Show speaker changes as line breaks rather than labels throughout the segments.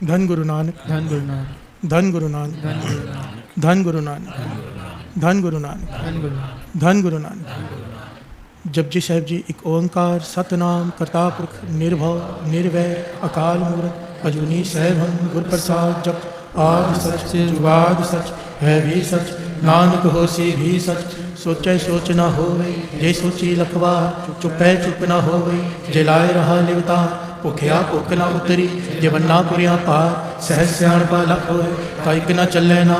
धन गुरु नानक,
धन गुरु नानक,
धन गुरु नानक,
धन गुरु नानक,
धन गुरु नानक, धन गुरु नानक, धन गुरु नानक। जपजी साहिब जी एक ओंकार सतनाम करता पुरख निर्भव निर्वैर अकाल मूरत अजूनी सहभम गुर प्रसाद जप आद सच जुगाद सच है भी सच नानक होसी भी सच सोचे सोच न होवे जे सोची लखवा चुपै चुप न होवे जे लाए रहा लिवता भुखिया भुख न उतरी जे बन्ना पुरिया पार सहज सियाणपा लख होए काइक न चले ना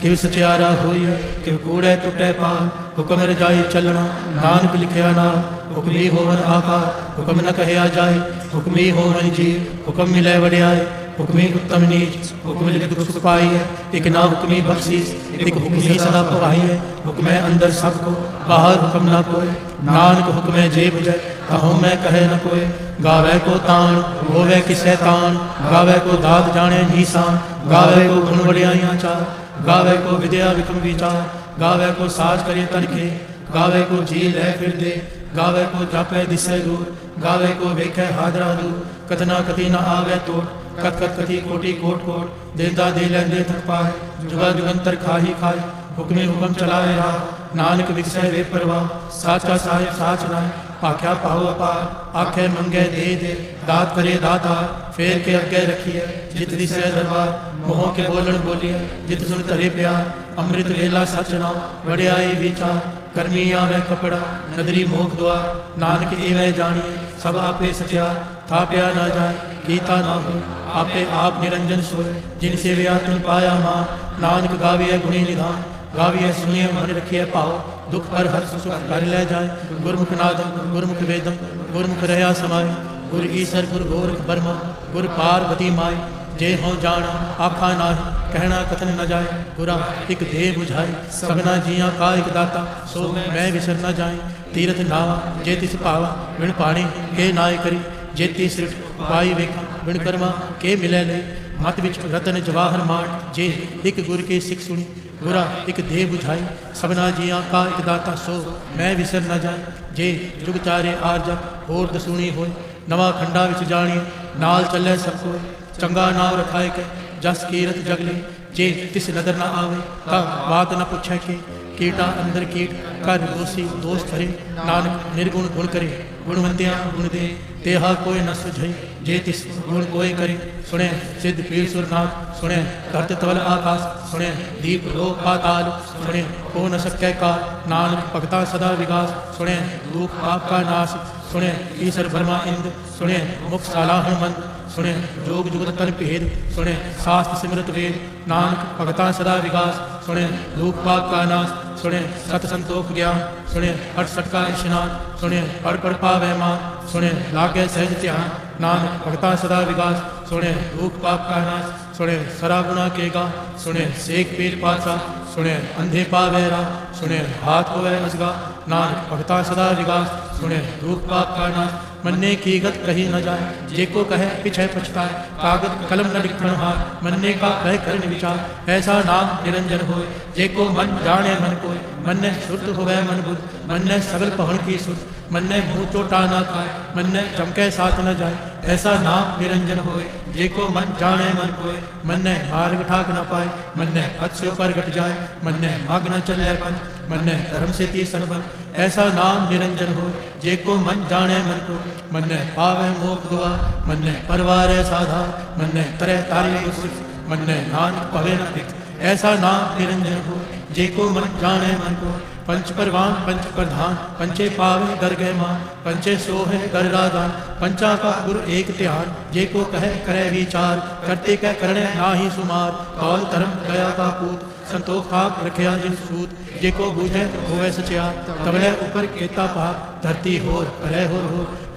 किव सचियारा होई किव कूड़े टुटे पार हुक्म रजाई चलना नानक लिखिया ना हुक्मी होवन आकार हुक्म न कहया जाए हुक्मी होवन जी हुक्म मिले वड्याए हुक्मी उत्तम नीच हुक्म लिख दुख पाई है एक ना हुक्मी बख्शीस एक हुक्मी सदा पवाई है हुक्म अंदर सबको बाहर हुक्म ना कोई नानक हुक्म जे बुझे कहो मैं कहे न कोई गावे को तान होवे किसे तान गावे को दाद जाने नीसान गावे को गुण वड्याइयां चार गावे को विद्या विक्रम विचार गावे को साज करे तनखे गावे को जी ले फिर दे गावे को जापे दिसे दूर गावे को वेखे हादरा दूर कतना कति न आवे तोड़ कत कत कति कोटि कोट कोट देता दे लेंदे थक पाए जुगा जुगंतर खाही खाए हुक्मी हुक्म चलाए रहा नानक विकसे वे परवाह साचा साहिब साच नाय आख्या पाओ अपार आखे मंगे दे दात करे दाता फेर के अगे रखिए जित दिसे दरबार मोह के बोलन बोलिए जित सुन तरे प्यार अमृत वेला सच नाम वड्याई विचार कर्मी आवे कपड़ा नदरी मोख द्वार नानक एवं जानिए सब आपे सत्यार था प्या ना जाए गीता ना हो आपे आप निरंजन सोए जिनसे व्या तुम पाया मान नानक गाविए गुणी निधान गाविए सुनिए मन रखिए पाओ दुख पर हर सुख कर ले जाए गुरमुख नादम गुरमुख वेदम गुरमुख रहा समाए गुर ईसर गुर गोरख बर्मा गुर पार्वती माई जे हो जाना आखा नाही कहना कथन न जाए गुरा एक दे बुझाए सबना जिया का एक दाता सो मैं विसर न जाए तीरथ नावा जे तिस पावा बिन पानी के नाय करी जेती सृठ पाई वेखा बिन कर्मा के मिले ले मत विच रतन जवाहर माट जे एक गुर के सिख सुनी गुरा एक दे बुझाई सबना जिया का एक दाता सो मैं विसर न जाए जे जुग चारे आरजा होर दसूनी होए नवा खंडा विच जानिए नाल चले सब कोई चंगा नाम रखाए के जस कीरत जगले जे तिस नदर न आवे ता बात न पूछे के कीटा अंदर कीट कर दोषी दोष करे नानक निर्गुण गुण करे गुणवंतिया गुण दे तेहा कोई न सुझई जे तिस गुण कोई करे सुने सिद्ध पीर सुरनाथ सुने धरत तवल आकाश सुने दीप लोक पाताल सुने हो न सके का नानक भगता सदा विकास सुने दुख पाप का नाश सुने ईश्वर ब्रह्मा इंद्र सुने मुख सालाहन मंद सुने जोग जुगत तन भेद सुने शास्त्र सिमरत वेद नानक भगता सदा विकास सुने लोक पाप का नाश सुने सत संतोख ज्ञान सुने हट सटका स्नान सुने पढ़ पढ़ पावे मान सुने लागे सहज ध्यान नानक भगता सदा विकास सुने लोक पाप का नाश सुने सरा गुना केगा सुने सेक पीर पासा सुने अंधे पावे रा सुने हाथ होवे असगा नानक भगता सदा विकास सुने लोक पाप का नाश मन्ने की गत कही न जाए जे को कहे पिछे पछताए कागज कलम न लिखण हार मन्ने का कह कर विचार ऐसा नाम निरंजन होए जे को मन जाने मन कोय मन्ने शुद्ध होवे मन बुद्ध मन्ने सगल पहण की सुध मन्ने मुँह चोटा न खाए मन्ने चमके साथ न जाए ऐसा नाम निरंजन होए जे को मन जाने मन कोय मन्ने मार्ग ठाक न पाए मन्ने हद से ऊपर घट जाए मन्ने भाग न चले पंथ मन्ने धर्म से तीसन बन ऐसा नाम निरंजन हो जे को मन जाने मन को मन्ने पावे मोक्ष दुआ मन्ने परवारे साधा मन्ने तरह तारी मन्ने नानक पवे न दिख ऐसा नाम निरंजन हो जे को मन जाने मन को पंच परवान पंच प्रधान पंचे पावे कर गए मान पंचे सोहे कर राधान पंचा का गुरु एक ध्यान जे को कहे करे विचार करते कह करने नाही सुमार कौल धर्म गया का पूत संतोख खाक रखिया जिन सूत जे को बूझे होवे सचिया तबले ऊपर केता पार धरती होर करे हो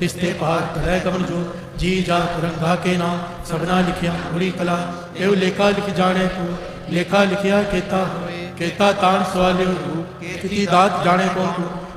रिश्ते पार करे कमल जो जी जा रंगा के नाम सबना लिखिया बुरी कला एव लेखा लिख जाने को लेखा लिखिया केता तान सवालियो किती दात जाने को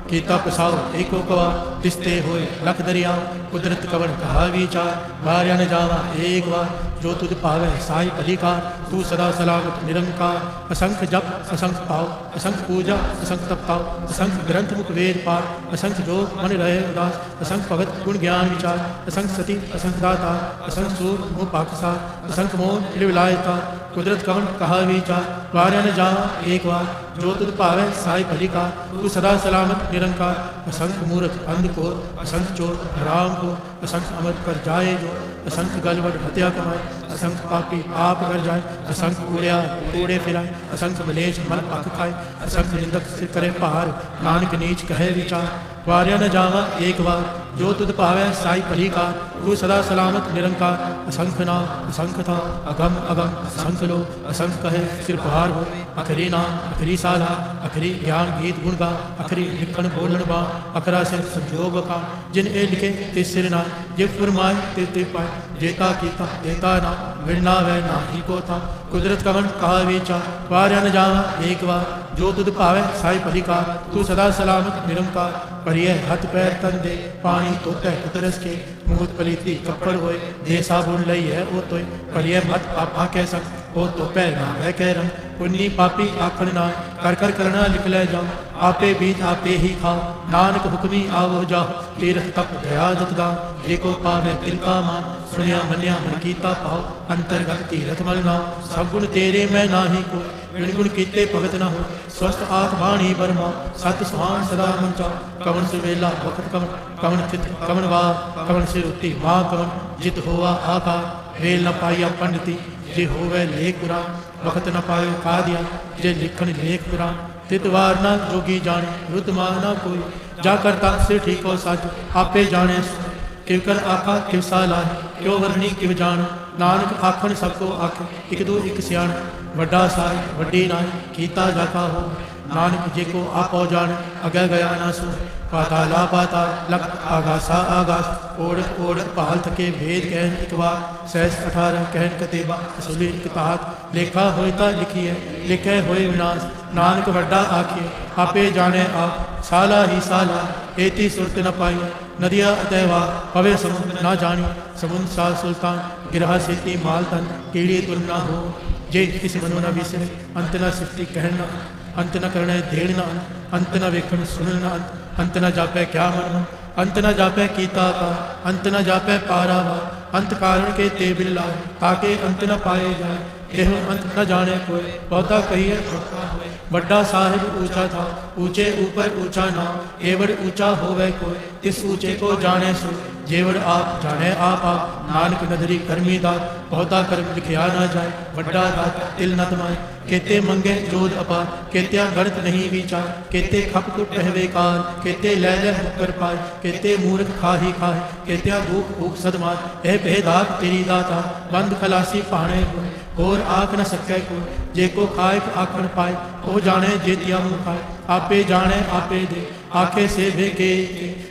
कीता पसाओ एको कवा रिश्ते होए लख दरिया कुदरत कवन कहा विचार, वार्या न जावा एक बार, जो तुझ पावे साई अधिकार। तू सदा सलामत निरंकार, असंख्य जप असंख्य पाओ, असंख्य पूजा असंख्य तप पाओ, असंख्य ग्रंथ मुख वेद पार, असंख्य जोग मन रहे उदास, असंख्य भगत गुण ज्ञान विचार, असंख्य सती असंख्य दाता, असंख्य सूर मुँह पाकसार, असंख्य मोह निर्विलायता। कुदरत कवन कहा विचार, वार्या न जावा एक बार, जो तुझ पावे साई अधिकार। तू सदा सलामत निरंकार, असंख्य मूर्ख अंधकोर, असंख्य चोर राम को, असंख्य अमर कर जाए जो, असंख्य गलवट हत्या कमाए, असंख्य पापी पाप कर जाए, असंख्य कूड़िया कूड़े फिराए, असंख्य मलेश मल पक खाए, असंख्य निंदक से करे पार, नानक नीच कहे विचार। वार्या न जावा एक बार, जो तुझ पावे साई अधिकार। तू सदा सलामत निरंकार, असंख्य नाम असंख्य था, अगम अगम असंख्य लो, असंख्य कहे सिर पहाड़ हो, अखरी नाम अखरी साला, अखरी ज्ञान गीत गुण गा, अखरी लिखण बोलन बा, अखरा सिर संजोग का। जिन ए लिखे ते सिर ना, जे फरमाए ते पाए, जेता कीता देता ना, विड़ना वह ना ही को था। कुदरत कवन कहा विचार, वार्या न जावा एक बार, जो तुझ पावे साई अधिकार। तू सदा सलामत निरंकार, करिए हाथ पैर तन दे, पानी तोते कुतरस के, मूत पलीती कपड़ होए, दे साबुन लई है ओ तोय, करिए मत पापा कह सक, ओ तो पैर ना वह कह रंग। पुन्नी पापी आखण ना, कर कर करना लिख ले जाओ, आपे बीत आपे ही खाओ, नानक हुक्मी आवो जाओ, तीरथ तप दया दत दाओ, जेको पावे तिनका मान, सुनिया मनिया मन कीता पाओ, अंतरगत तीरथ मल नाओ। सब गुण तेरे मैं नाही को, बिन गुण कीते भगत न हो, स्वस्थ आत्माणी बरमा, सत सुहान सदा मन चाओ। कवन सुवेला वक्त कवन, कवन चित कवन वार, कवन सिर उत्ती माँ कवन, जित होवा आकार, वेल न पाइया पंडिती, जे होवे लेख पुराण, वक्त न पायो का दिया, जे लिखण लेख पुराण। तित वार न जोगी जाने, रुत माना कोई, जा करता से ठीक हो सच, आपे जाने किव कर आखा किव साला, क्यों वरनी किव जान। नानक आखण सबको आखे, एक दो एक सियाण, वड्डा साई वड्डी नाई, कीता जाता हो। नानक जेको आपो जान, अगै गया ना सो, पाताला पाताल लख आगासा आगास, ओढ़ ओढ़ पाल थके भेद कहन एक बार, सहस 18 कहन कतेबा, असुली कितात, लेखा होता लिखिए लिखे होए विनाश। नानक वड्डा आखिए आपे जाने आप, साला ही साला एती सुरत न पाई, नदिया अतैवा पवे समुद्र ना जानी, समुद्र साल सुल्तान गिरहा सेती माल तन, कीड़ी तुलना हो, जे किस मनो न विसरे, अंत न सिफती कहना, अंत न करने धेड़ न, अंत न वेखण सुनना, अंत न जापै क्या मन, अंत न जापै कीता का, अंत न जापै पारावा, अंत कारण के ते बिल्ला, ताके अंत न पाए जाए, देह अंत न जाने कोई, बहुता कहिए बड्डा साहिब ऊंचा था, ऊंचे ऊपर ऊंचा नाम, एवड़ ऊंचा होवे कोई, तिस ऊंचे को जाने सो, जेवड़ आप जाने आप। नानक नदरी कर्मी दात, बहुता कर्म लिखिया ना जाए, बड्डा दात तिल न तमाए, केते मंगे जोध अपार, केत्या गणत नहीं विचार, केते खप कुट पहवे कार, केते लै लै मुकर पाए, केते मूर्ख खाही खाए, केत्या भूख भूख सदमार, ए भेदात तेरी दाता, बंद खलासी पाने को, और आख न सकै को, जेको खाए आखण पाए, ओ जाने जेतिया मुँह खाए, आपे जाने आपे दे, आखे से भेके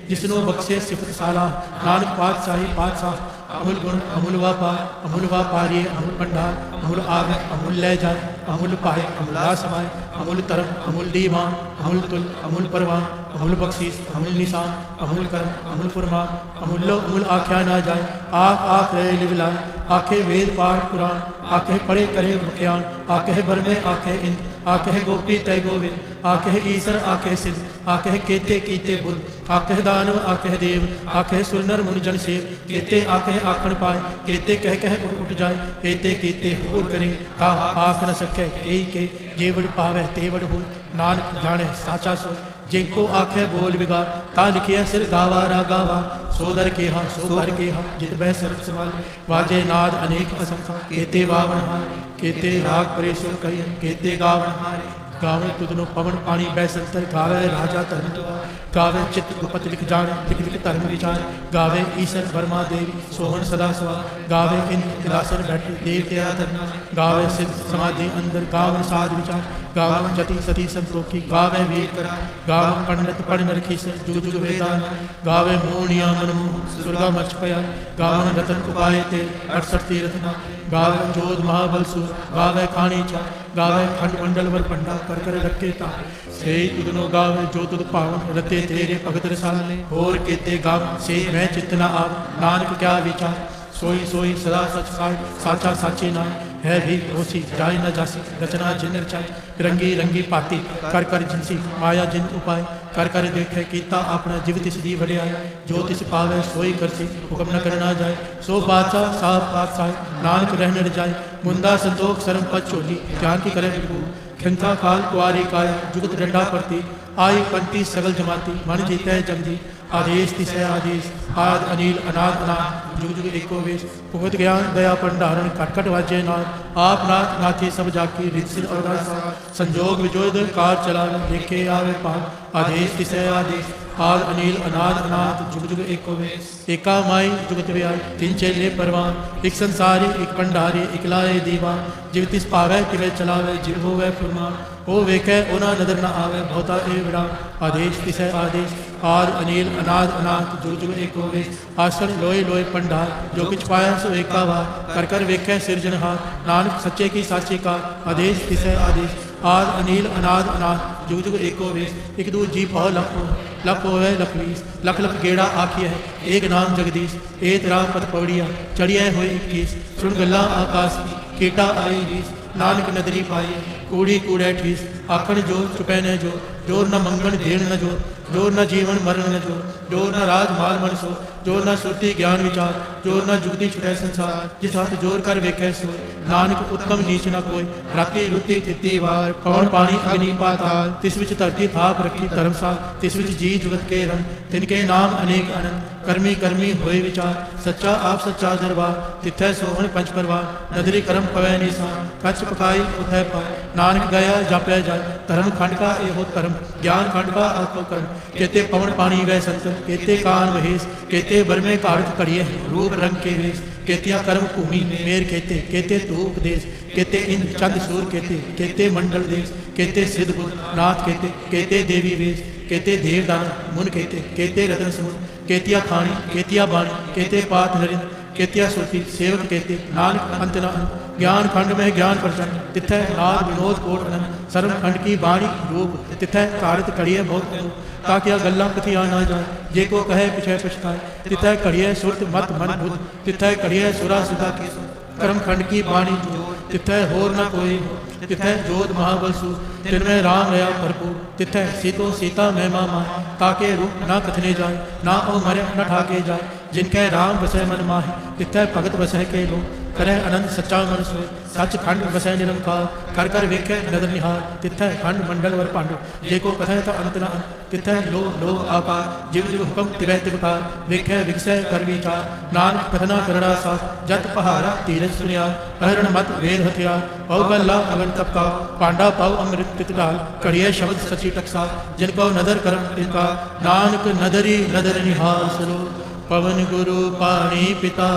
जिसनो बख्शे सिफत साला। नानक पातशाही पातशाह, अमूल गुण अमूल व्यापार, अमूल व्यापारी अमूल भंडार, अमूल आग अमूल ले जाए, अमूल पाए अमूला समाए, अमूल तरम अमूल दीवान, अमूल तुल अमूल परवान, अमूल बख्शीस अमूल निशान, अमूल कर्म अमूल फरमान, अमूल्यो अमूल आख्या ना जाए, आख आख रहे लिवलाए, आखे वेद पाठ पुराण, आखे पढ़े करे बख्यान, आखे बरमे आखे इंद, आखे गोपी तय गोविंद, आखे ईसर आखे सिद्ध, आखे केते कीते बुद्ध, आखे दानव आखे देव, आखे सुरनर मुनि जन सेव, केते आखे आखण पाए, केते कह कह उठ जाए, केते कीते होर करे, कहा आख न सके कई के, जेवड़ पावे तेवड़ हो। नानक जाने साचा सो, जिनको आखे बोल बिगाड़, ता लिखिया सिर गावा रा गावा, सोदर के हाँ सो कर के हाँ, जित बह सर्व सवाल, वाजे नाद अनेक असंख्या, केते वावन हार, केते राग परेशों कही, केते गावन हारे, गावे तुदनो पवन पानी बैसंतर, गावे राजा धर्म द्वार, गावे चित्त गुपत लिख जाने, लिख लिख धर्म विचार, गावे ईश्वर वर्मा देवी सोहन सदा सवार, गावे इंद्र किलासन बैठे देव तेरा धरना, गावे सिद्ध समाधि अंदर, गावे साध विचार, गावे जति सती संतोखी, गावे वेद करा, गावे पंडित पढ़ नरखी से जुग जुग वेदान, गावे मोहनिया मनमोह सुरगा मच पया, गावे रतन उपाय ते 68 तीर्थना, गावे जोध महाबल सुर, गावे खानी चा, गावे खंड मंडल वर पंडा कर कर रखे ता से तुदनो गावे जो तुद पावन रते तेरे भगत रसाले और केते गाव से मैं चितना आप नानक क्या विचार सोई सोई सदा सच साय साचा साचे नाय है भी होसी जाय न जासी रचना जिन रचाई रंगी रंगी पाती कर कर जिनसी माया जिन उपाय कर कर देखे कीता अपना जीव तिस दी वड्याई जो तिस पावे सोई करसी हुक्म न करना जाए सो बादशाह साफ पातशाह नानक रहने न जाए मुंदा संतोख शर्म पद चोली ज्ञान की करे विभू खिंता काल कुआरी काय जुगत डंडा पड़ती आई पंक्ति सगल जमाती मन जीते जमदी आदेश तिसै आदेश आद अनिल अनाद अनाथ जुग जुग एको वेश भुगत ज्ञान दया भंडारण कट कट वाजे नाथ आप नाथ नाथे सब जाकी रित सिर अवदास संजोग विजोद कार चला देखे आवे पार आदेश तिसै आदेश आद अनिल अनाद अनाथ जुग जुग एको वेश एका माई जुगत व्याय तीन चेले परवान एक संसारी एक भंडारी एक लाए दीवान जिव तिस पावै तिवे चलावे जिव होवे फुरमान हो वेखे ओना नदर न आवे बहुता ए विराम आदेश तिसै आदेश आद अनिल अनाद अनाथ जुग जुग एको वेश आसन लोय लोय भंडार जो कुछ पाया सो एका बार कर कर वेखे सिरजनहार नानक सच्चे की साची का आदेश तिसै आदेश आद अनिल अनाद अनाथ जुग जुग एको वेश एक दू जी पाओ लख होवे लखवीस लख लख गेड़ा आखिया है एक नाम जगदीश ए तेरा पद पौड़िया चढ़िया हुए 21 सुन गल्ला आकाश की कीटा आई रीस नानक नदरी पाई कूड़ी कूड़े ठीस आखण जोर चुपै न जोर न मंगण देण न जोर न जीवन मरण न जोर न राज माल मन सो जोर न सुरती ज्ञान विचार जोर न जुगती छुटै संसार जिस हाथ जोर कर वेखै सो नानक उत्तम नीच न कोई राती रुती तिती वार पवन पानी अग्नि पाताल तिस विच धरती थाप रखी धर्मसाल तिस विच जी जुगत के रंग तिनके नाम अनेक अनंत कर्मी कर्मी होए विचार सच्चा आप सच्चा दरबार तिथै सोहन पंच परवार नदरी कर्म पवै निशान कच्छ पकाई उठै पाए नानक गया जापै जाय धर्म खंड का एहो कर्म ज्ञान खंड का आत्म कर्म केते पवन पानी गए संतन केते कान महेश केते बरमे कारक कड़िए रूप रंग के वेश केतिया कर्म भूमि मेर केते तू उपदेश केते इंद्र चंद सूर केते मंडल देश केते सिद्ध बुद्ध नाथ केते देवी वेश केते देवदान मुन केते रतन समुद्र केतिया खानी केतिया बाणी केते पात नरिंद्र केतिया सुरती सेवक केते नानक अंत न ज्ञान खंड में ज्ञान प्रचंड तिथै नाद विनोद कोट अनंत सर्व खंड की बाणी रूप तिथै कारत कड़िए बहुत ताकि गल्ला कथिया ना जाए जे को कहे पिछे पछताए तिथै कड़िए सुरत मत मन बुद्ध तिथै कड़िए सुरा सुधा के कर्म खंड की बाणी तिथै होर न कोई तिथै जोत महाबलसु तिनमें राम रया भरपूर तिथै सीतो सीता महिमा माही ताके रूप न कथने जाए ना ओ मरे न ठाके जाए जिनके राम बसै मन माही तिथै भगत बसै के लो करे अनंत सच्चा मन सोए सच खंड बसै निरंकार कर कर वेखे नदर निहार तिथै खंड मंडल वर पांडु जे को कथै तो अंत न अंत तिथै लो आकार जिव जिव हुक्म तिवै तिवकार वेखे विकसै कर विचार नानक कथना करड़ा साथ जत पहारा तीरथ सुनिया हरण मत वेद हथियार पौ गल्ला अगन तपका पांडा पौ अमृत तितलाल कड़िए शब्द सची टकसा जिनको नदर करम तिनका नानक नदरी नदर निहार सरो पवन गुरु पानी पिता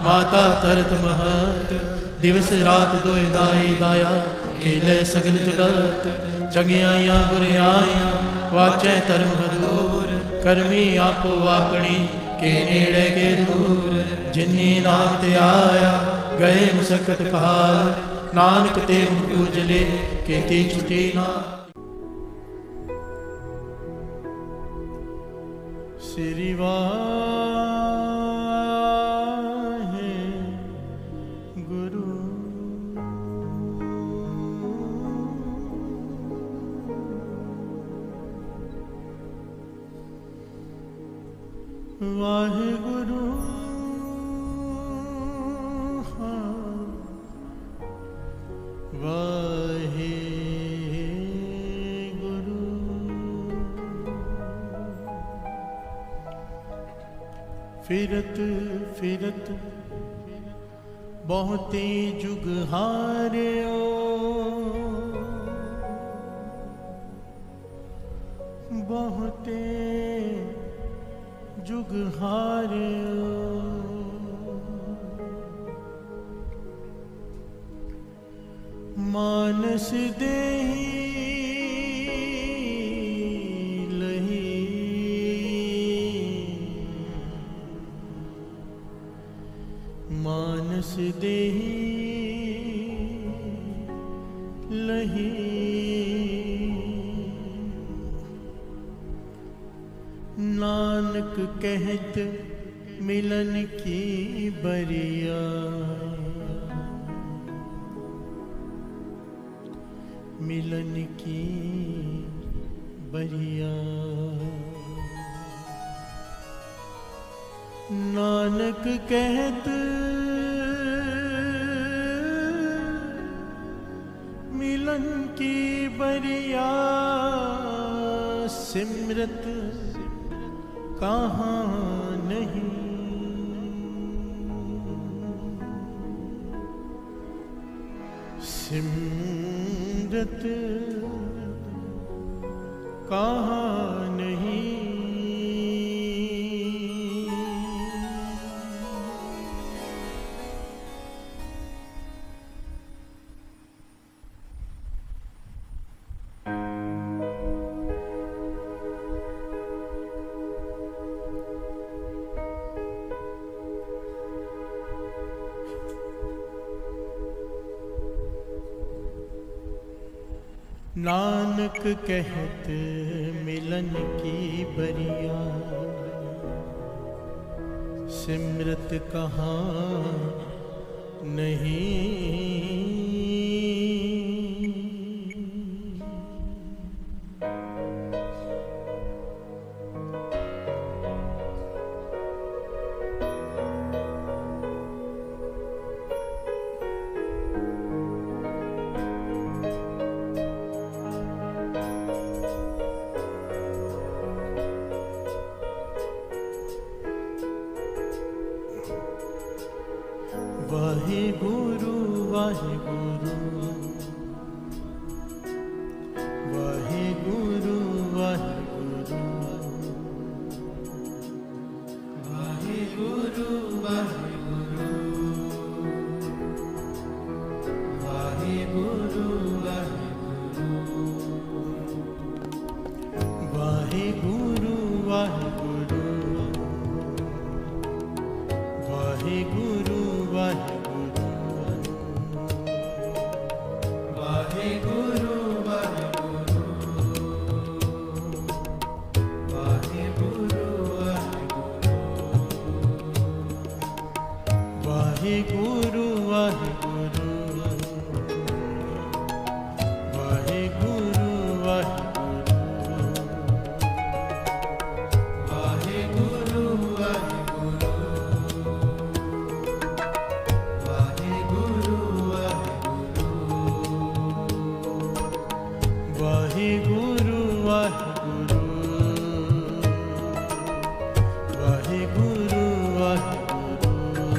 माता तरत महत दिवस रात दोय दाई दाया खेले सगल जगत जगियाया बुरियाया वाचे धर्म दूर कर्मी आपो वाकणी के नेड़े के दूर जिन्नी नाम ते आया गए मुसकत काल नानक ते उजले केती छुटी ना श्री वाहिगुरु वाहिगुरु फिरत फिरत बहुते जुग हारियो बहुते जुग हारियो मानस देही लही मानस देही लही नानक कहत मिलन की बरिया मिलन की बरिया नानक कहत मिलन की बरिया सिमरत कहाँ नहीं सिमरत कहाँ नहीं नानक कहत मिलन की बरिया सिमरत कहाँ नहीं वाहे गुरु वाहे गुरु वाहे गुरु वाहे गुरु वाहे गुरु वाहे गुरु वाहे गुरु वाहे गुरु वाहे गुरु वाहे गुरु वाहे गुरु वाहे गुरु वाहे गुरु वाहे गुरु वाहे गुरु वाहे गुरु वाहे गुरु वाहे गुरु वाहे गुरु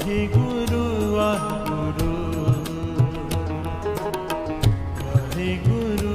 वाहिगुरु वाहिगुरु वाहिगुरु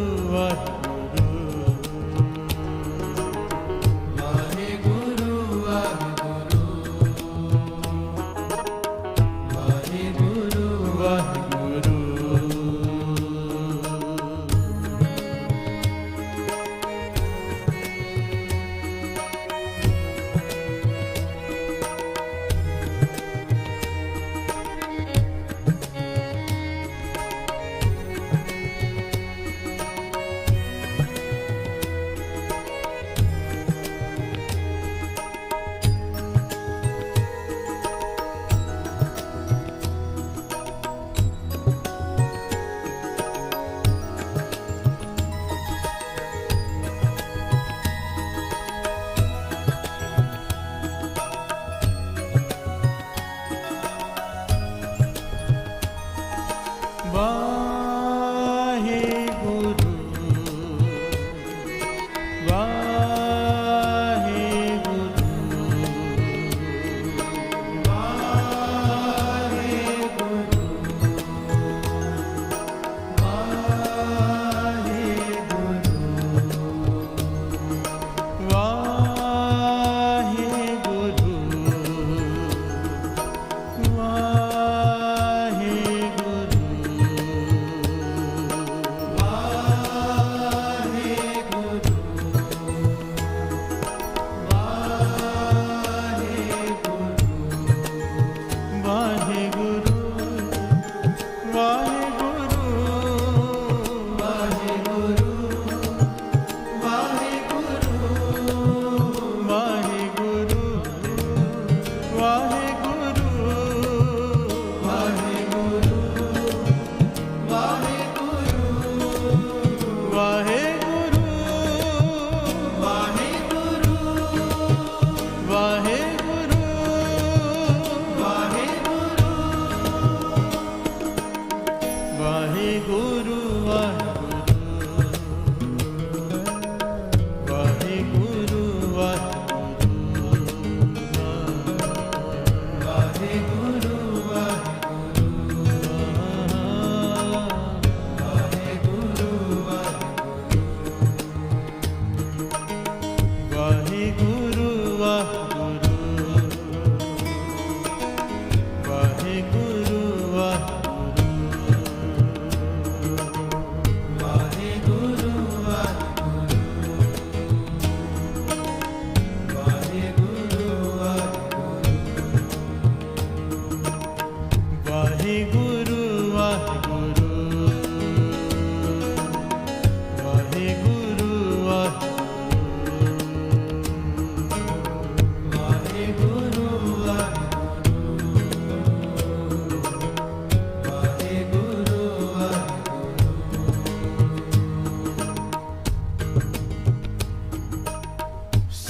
वाहिगुरु वाहिगुरु वाहिगुरु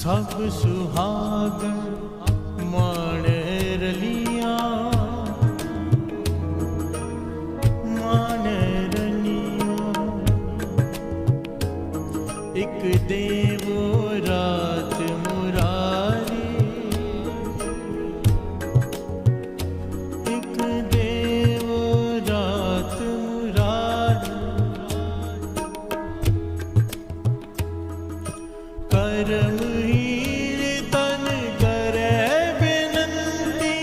सब सुहागन माने रलिया एक देवो रात मुरारी एक देवो रात मुरारी करम तन करे बिनती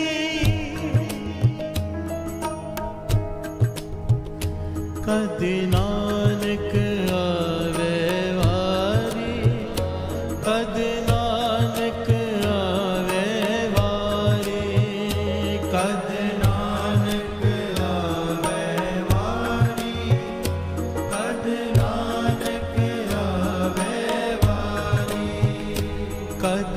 कद नानक आवे वारी कद नानक आवे वारी कद नानक आवे वारी कद नानक आवे वारी कद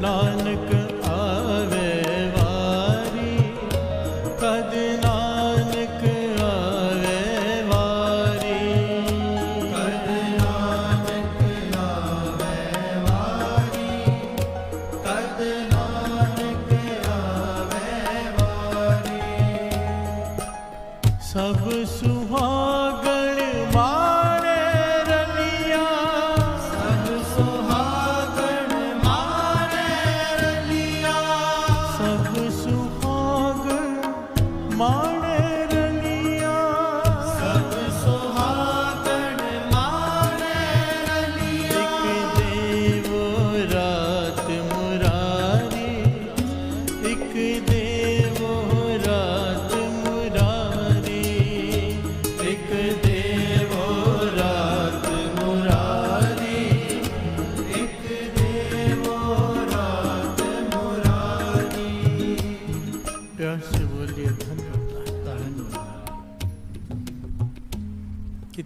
नानक आवे वारी कद नानक आवे वारी कद नानक आवे वारी कद नानक आवे वारी सब सुहागण माने रलिया सब सुहागण माने रलिया सब सुहागण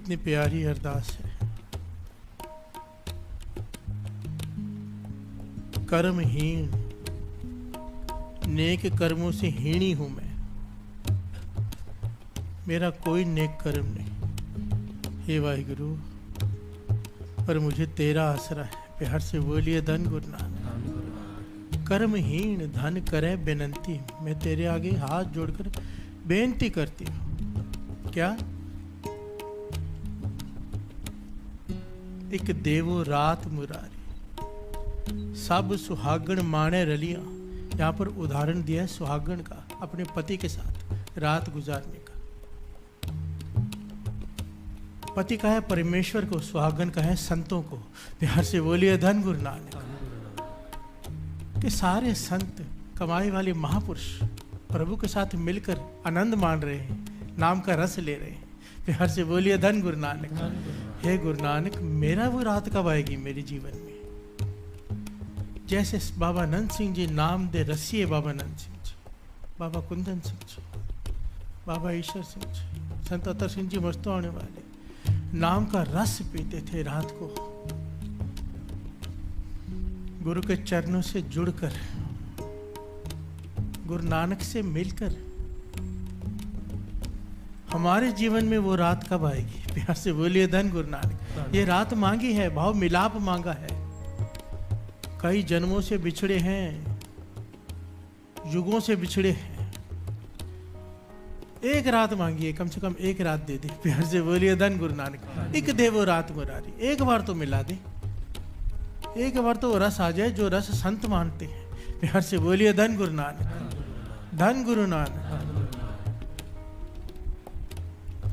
कितनी प्यारी अरदास है। कर्महीन, नेक कर्मों से हीणी हूं मैं, मेरा कोई नेक कर्म नहीं। हे वाहिगुरु, पर मुझे तेरा आसरा है। प्यार से बोलिए धन गुरु नानक। कर्महीन धन करे बेनंती, मैं तेरे आगे हाथ जोड़कर बेनती करती हूँ। क्या? एक देवो रात मुरारी, सब सुहागण माने रलियां। यहाँ पर उदाहरण दिया है सुहागण का, अपने पति के साथ रात गुजारने का। पति का है परमेश्वर को, सुहागन का है संतों को। प्यार से बोलिए धन गुरु नानक। कि सारे संत, कमाई वाले महापुरुष प्रभु के साथ मिलकर आनंद मान रहे हैं, नाम का रस ले रहे हैं। प्यार से बोलिए धन गुरु नानक। हे गुरु नानक, मेरा वो रात कब आएगी मेरे जीवन में? जैसे बाबा नंद सिंह जी नाम दे रसिए, बाबा नंद सिंह जी, बाबा कुंदन सिंह जी, बाबा ईश्वर सिंह जी, संत अतर सिंह जी मस्तो आने वाले नाम का रस पीते थे रात को, गुरु के चरणों से जुड़कर, गुरु नानक से मिलकर। हमारे जीवन में वो रात कब आएगी? प्यार से बोलिए धन गुरु नानक। ये रात मांगी है, भाव मिलाप मांगा है। कई जन्मों से बिछड़े हैं, युगों से बिछड़े हैं। एक रात मांगी है, कम से कम एक रात दे दे। प्यार से बोलिए धन गुरु नानक। एक दे वो रात मुरारी, एक बार तो मिला दे, एक बार तो रस आ जाए जो रस संत मानते हैं। प्यार से बोलिए धन गुरु नानक। धन गुरु नानक।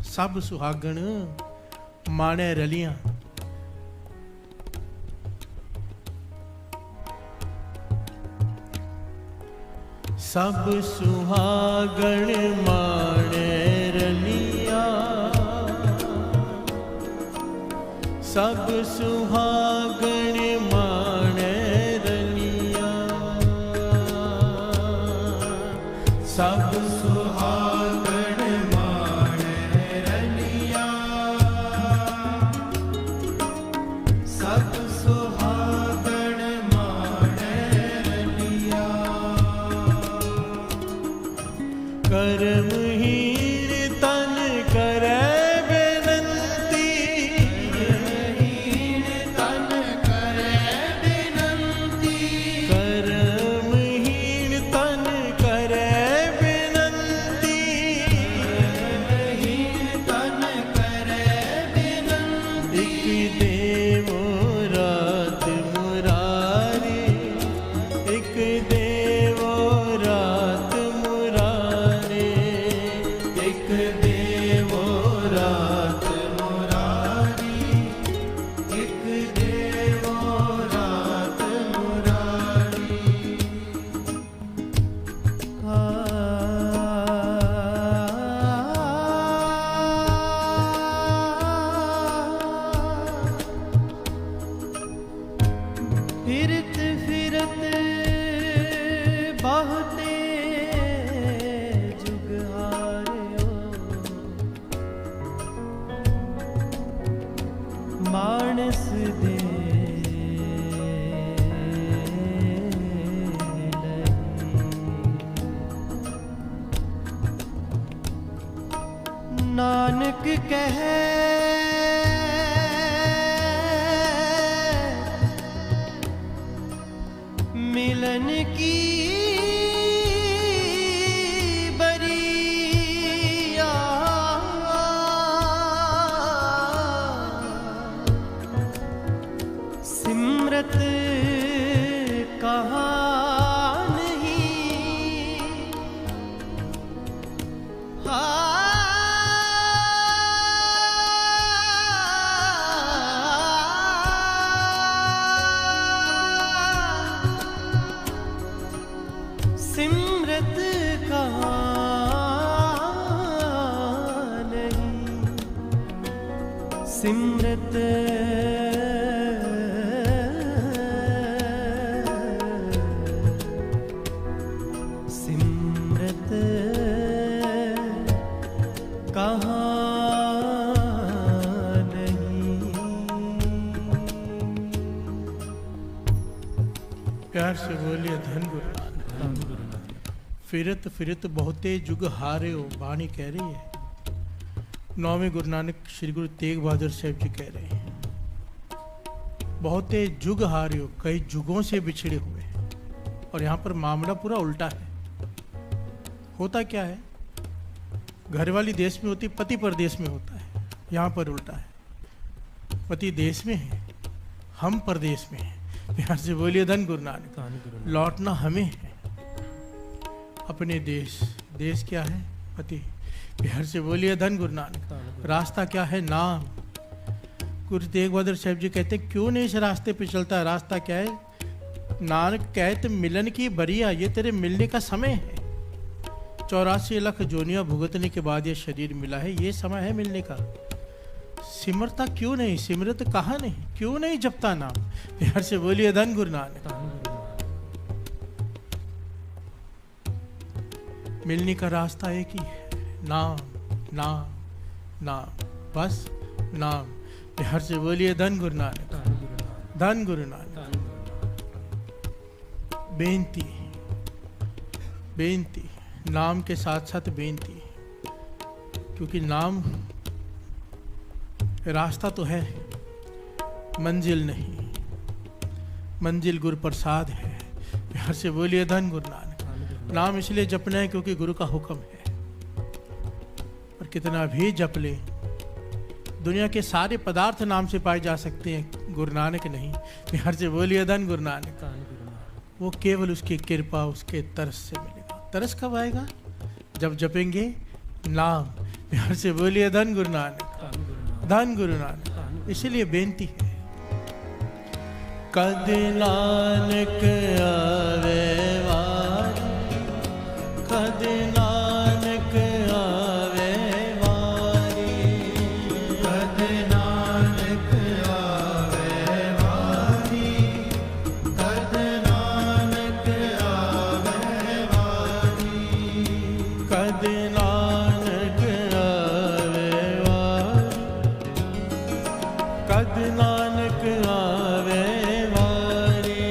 सब सुहागण माने रलियां, सब सुहागण माने रलियां, सब सुहागण माने रलियां, सब सुहागण माने रलियां, सब सुहागण माने रलियां। कर्महीन तन करे बेनंती, कर्महीन तन करे बेनंती, कर्महीन तन करे बेनंती, कर्महीन तन करे बेनंती। एक देवो रात मुरारी, एक देवो रात मुरारी, एक देवो रात मुरारी, एक देवो रात मुरारी। फिरत फिरत बहुते जुग हारियो, मानस दे नानक कहे मिलन की बरिया, सिमरत कहाँ सिमरत कहाँ नहीं, सिमरत सिमरत कहाँ से बोलिए धन गुरु नानक।
धन गुरु नानक।
फिरत फिरत बहुते जुग हारे हो, वाणी कह रही है। 9वें गुरु नानक श्री गुरु तेग बहादुर साहब जी कह रहे हैं, बहुते जुग हारे हो, कई जुगों से बिछड़े हुए। और यहाँ पर मामला पूरा उल्टा है। होता क्या है, घर वाली देश में होती, पति परदेश में होता है। यहाँ पर उल्टा है, पति देश में है, हम परदेश में हैं। प्यार से बोलिए धन गुरु नानक।
धन गुरु नानक।
लौटना हमें है अपने देश। देश क्या है? पति। प्यार से बोलिए धन गुरु नानक। रास्ता क्या है? नाम। गुरु तेग बहादुर साहब जी कहते हैं, क्यों नहीं इस रास्ते पे चलता? रास्ता क्या है? नानक कहते मिलन की बरिया, ये तेरे मिलने का समय है। 84 लाख जोनियां भुगतने के बाद ये शरीर मिला है, ये समय है मिलने का। सिमरता क्यों नहीं? सिमरत कहाँ नहीं? क्यों नहीं जपता नाम? प्यार से बोलिए धन गुरु नानक। मिलने का रास्ता एक ही है, नाम नाम नाम, बस नाम। प्यार से बोलिए धन गुरु नानक। धन गुरु नानक। बेनती बेनती, नाम के साथ साथ बेनती, क्योंकि नाम रास्ता तो है, मंजिल नहीं। मंजिल गुरु प्रसाद है। प्यार से बोलिए धन गुरु नानक। नाम इसलिए जपना है क्योंकि गुरु का हुक्म है। और कितना भी जप ले, दुनिया के सारे पदार्थ नाम से पाए जा सकते हैं, गुरु नानक नहीं। प्यार से बोलिए धन गुरु नानक। वो केवल उसकी कृपा, उसके तरस से मिलेगा। तरस कब आएगा? जब जपेंगे नाम। प्यार से बोलिए धन गुरु नानक। धन गुरु नानक। इसीलिए बेनती है, कद नानक आवे वारी, कद नानक आवे वारी, कद नानक आवे वारी, कद नानक आवे वारी, कद नानक आवे वारी, कद नानक आवे वारी,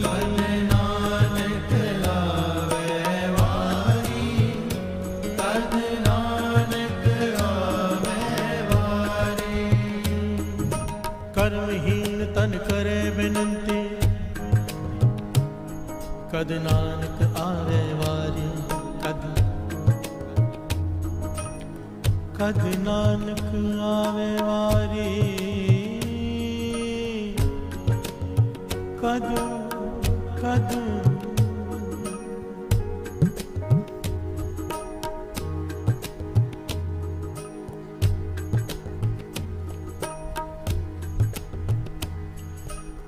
कद नानक आवे वारी, कद नानक आवे वारी। कर्महीन तन करे बिनती, कद नानक आवे वारी, कद नानक आवे वारी, कद कद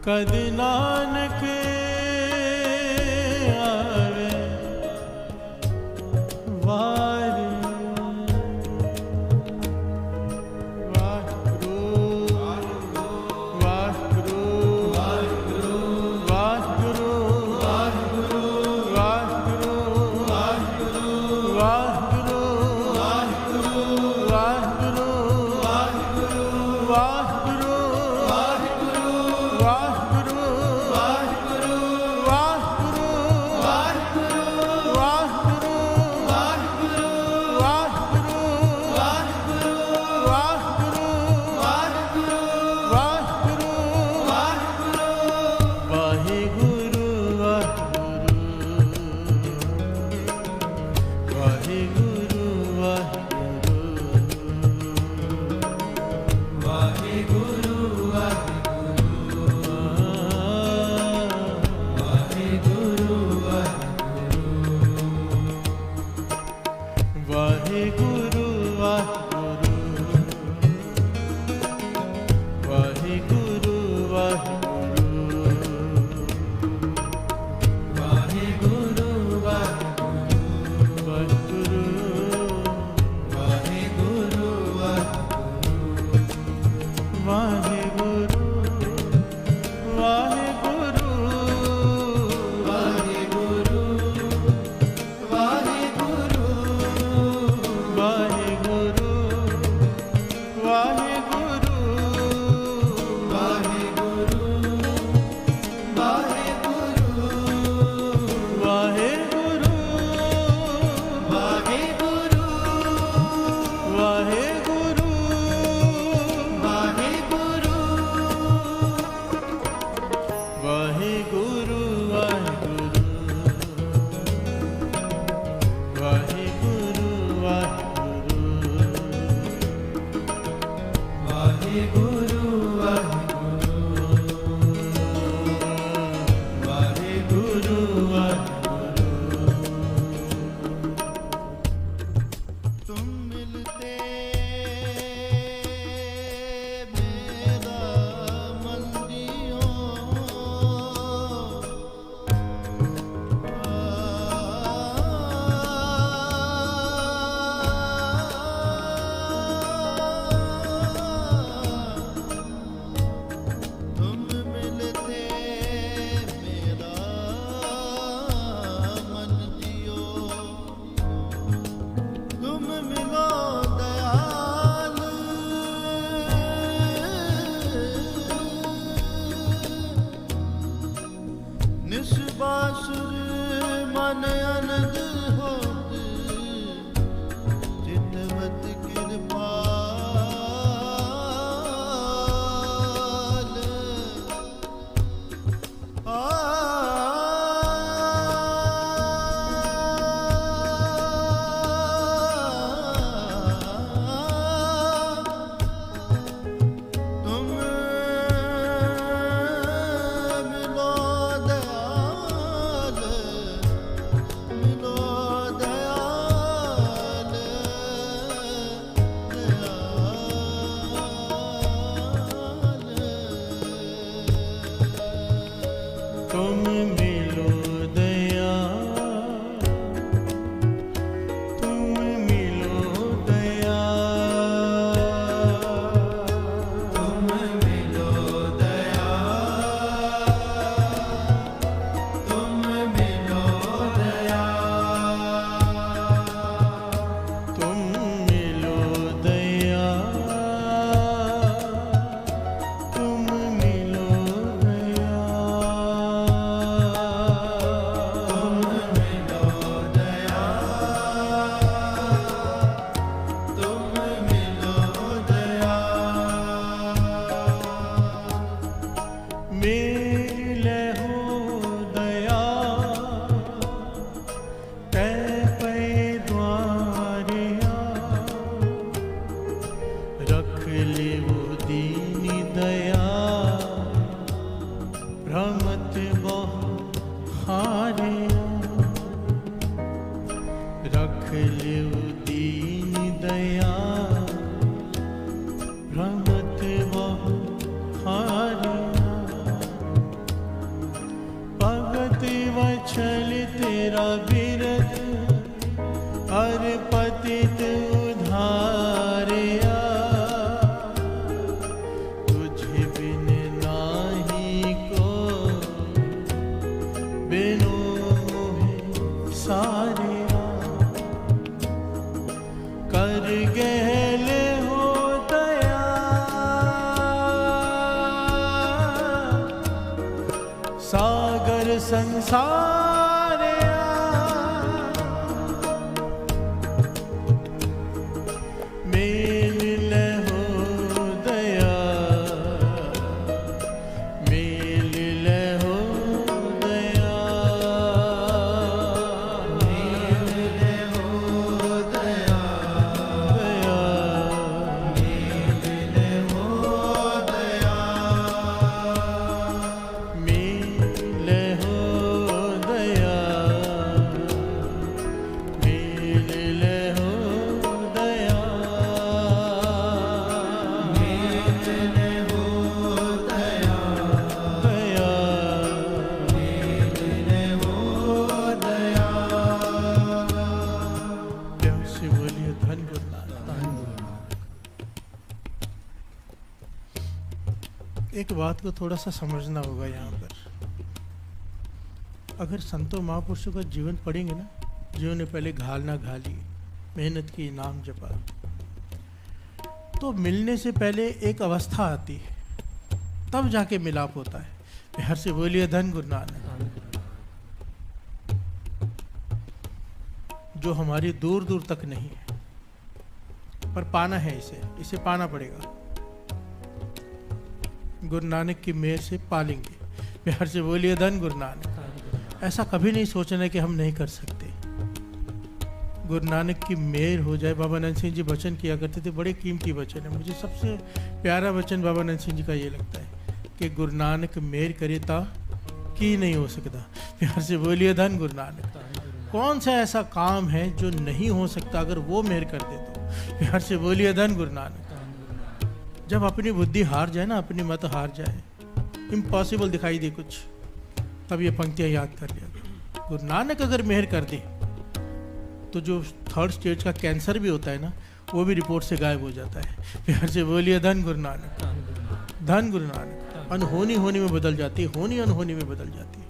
कद नानक आवे वारी। रख लिव दीन दया भ्रमत बहु हारिया भगत वचल तेरा बिरद हर पतित उधारिया तुझे बिन नाही को बिनु सारिया कर गहले हो दया सागर संसारिया मेल लहो दया मेल लहो दया मेल लहो दया दया मेल लहो दया मेल लहो दया मेल लहो दया एक बात को थोड़ा सा समझना होगा यहाँ पर। अगर संतों महापुरुषों का जीवन पढ़ेंगे ना, जिन्होंने पहले घालना घाली, मेहनत की, नाम जपा, तो मिलने से पहले एक अवस्था आती है, तब जाके मिलाप होता है। बिहार से बोलिए धन गुरु नानक, जो हमारी दूर दूर तक नहीं है, पर पाना है, इसे पाना पड़ेगा। गुरु नानक की मेहर से पालेंगे। बिहार से बोलिए धन गुरु नानक। ऐसा कभी नहीं सोचना कि हम नहीं कर सकते। गुरु नानक की मेहर हो जाए। बाबा नंद सिंह जी वचन किया करते थे, बड़े कीमती वचन है। मुझे सबसे प्यारा वचन बाबा नंद सिंह जी का ये लगता है कि गुरु नानक मेहर करे ता की नहीं हो सकता। बिहार से बोलिए धन गुरु नानक। कौन सा ऐसा काम है जो नहीं हो सकता अगर वो मेहर कर दे तो? बिहार से बोलिए धन गुरु नानक। जब अपनी बुद्धि हार जाए ना, अपनी मत हार जाए, इम्पॉसिबल दिखाई दे कुछ, तब ये पंक्तियाँ याद कर लिया। गुरु नानक अगर मेहर कर दे तो जो 3rd स्टेज का कैंसर भी होता है ना, वो भी रिपोर्ट से गायब हो जाता है। बिहार से बोलिए धन गुरु नानक। धन गुरु नानक। अनहोनी होनी में बदल जाती है, होनी अनहोनी में बदल जाती है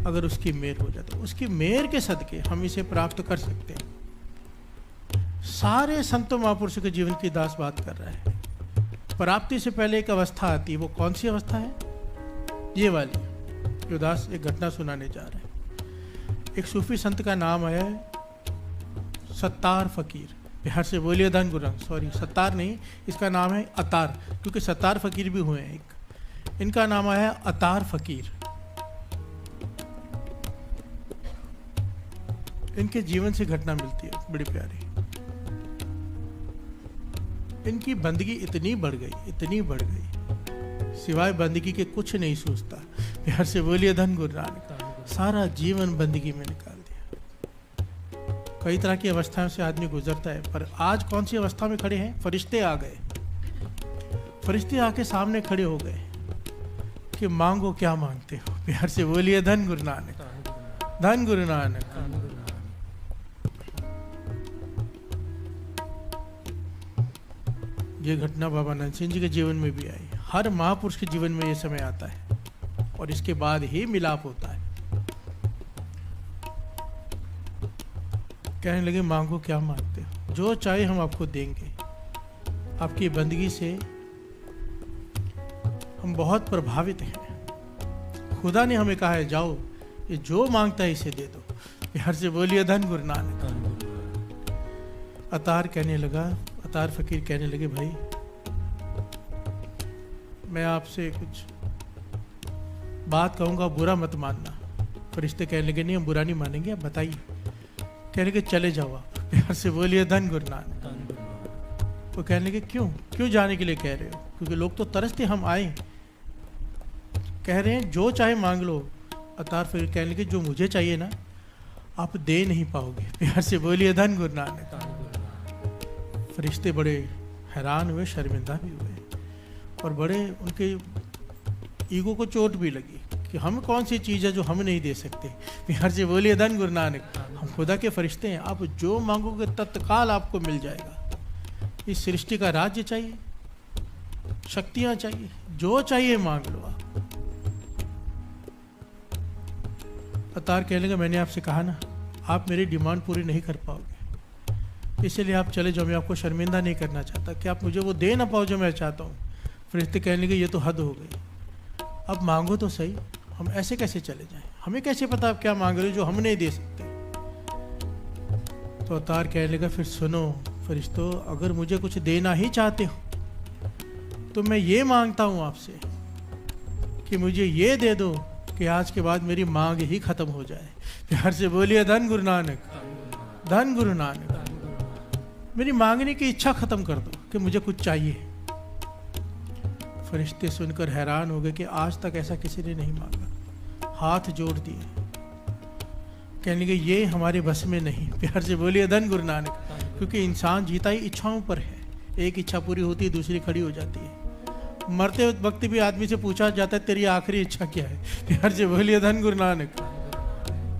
अगर उसकी मेहर हो जाती है। उसकी मेहर के सदके हम इसे प्राप्त कर सकते हैं। सारे संतों महापुरुषों के जीवन की दास बात कर रहा है। प्राप्ति से पहले एक अवस्था आती है। वो कौन सी अवस्था है? ये वाली, जो दास एक घटना सुनाने जा रहे हैं। एक सूफी संत का नाम आया है सत्तार फकीर। बिहार से बोलिए धन गुरु। सॉरी, सत्तार नहीं, इसका नाम है अतार, क्योंकि सत्तार फकीर भी हुए हैं एक। इनका नाम आया है अतार फकीर। इनके जीवन से घटना मिलती है बड़ी प्यारी। इनकी बंदगी इतनी बढ़ गई, सिवाय बंदगी के कुछ नहीं सोचता। बिहार से बोलिए धन गुरु नानक। सारा जीवन बंदगी में निकाल दिया। कई तरह की अवस्थाओं से आदमी गुजरता है, पर आज कौन सी अवस्था में खड़े हैं? फरिश्ते आ गए, फरिश्ते आके सामने खड़े हो गए कि मांगो क्या मांगते हो। बिहार से बोलिए धन गुरु नानक। धन गुरु नानक। ये घटना बाबा नंद सिंह जी के जीवन में भी आई। हर महापुरुष के जीवन में ये समय आता है और इसके बाद ही मिलाप होता है। कहने लगे मांगो क्या मांगते हो, जो चाहे हम आपको देंगे। आपकी बंदगी से हम बहुत प्रभावित हैं। खुदा ने हमें कहा है जाओ, ये जो मांगता है इसे दे दो। बिहार से बोलिए धन गुरु नानक। अतार कहने लगा, अतार फकीर कहने लगे भाई मैं आपसे कुछ बात कहूँगा, बुरा मत मानना। फरिश्ते कहने लगे नहीं हम बुरा नहीं मानेंगे, आप बताइए। कहने लगे चले जाओ आप। प्यार से बोलिए धन गुरु नानक। वो कहने लगे क्यों जाने के लिए कह रहे हो? क्योंकि लोग तो तरसते हम आए। कह रहे हैं जो चाहे मांग लो। अतार फिर कहने लगे जो मुझे चाहिए ना, आप दे नहीं पाओगे। प्यार से बोलिए धन गुरु नानक। फरिश्ते बड़े हैरान हुए, शर्मिंदा भी हुए और बड़े उनके ईगो को चोट भी लगी कि हम कौन सी चीज़ है जो हम नहीं दे सकते। प्यार से बोलिए धन गुरु नानक। हम खुदा के फरिश्ते हैं, आप जो मांगोगे तत्काल आपको मिल जाएगा। इस सृष्टि का राज्य चाहिए, शक्तियां चाहिए, जो चाहिए मांग लो आप। अवतार कहने लगा मैंने आपसे कहा ना, आप मेरी डिमांड पूरी नहीं कर पाओगे, इसलिए आप चले जाओ। मैं आपको शर्मिंदा नहीं करना चाहता कि आप मुझे वो दे ना पाओ जो मैं चाहता हूँ। फरिश्ते कहने लगे ये तो हद हो गई, अब मांगो तो सही, हम ऐसे कैसे चले जाएं? हमें कैसे पता आप क्या मांग रहे हो जो हम नहीं दे सकते? तो अवतार कहने लगा फिर सुनो फरिश्तों, अगर मुझे कुछ देना ही चाहते हो तो मैं ये मांगता हूँ आपसे कि मुझे ये दे दो कि आज के बाद मेरी मांग ही खत्म हो जाए। प्यार से बोलिए धन गुरु नानक, धन गुरु नानक। मेरी मांगने की इच्छा खत्म कर दो कि मुझे कुछ चाहिए। फरिश्ते सुनकर हैरान हो गए कि आज तक ऐसा किसी ने नहीं मांगा। हाथ जोड़ दिए, कहने लगे ये हमारे बस में नहीं। प्यार से बोलिए धन गुरु नानक। क्योंकि इंसान जीता ही इच्छाओं पर है, एक इच्छा पूरी होती है दूसरी खड़ी हो जाती है। मरते वक्त भी आदमी से पूछा जाता है तेरी आखिरी इच्छा क्या है? प्यार से बोलिए धन गुरु नानक।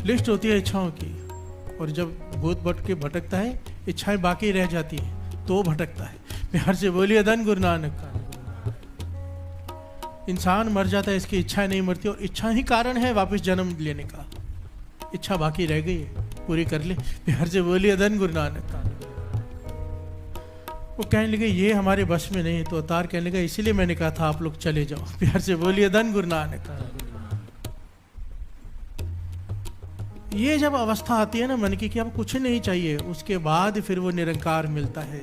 लिस्ट होती है इच्छाओं की, और जब भूत भट के भटकता है इच्छाएं बाकी रह जाती हैं तो भटकता है। प्यार से बोलिए धन गुरु नानक। इंसान मर जाता है, इसकी इच्छाएं नहीं मरती, और इच्छा ही कारण है वापस जन्म लेने का। इच्छा बाकी रह गई है, पूरी कर ले। प्यार से बोलिए धन गुरु नानक। वो कहने लगे ये हमारे बस में नहीं। तो अवतार कहने लगा इसीलिए मैंने कहा था आप लोग चले जाओ। प्यार से बोलिए धन गुरु नानक। ये जब अवस्था आती है ना मन की कि अब कुछ नहीं चाहिए, उसके बाद फिर वो निरंकार मिलता है।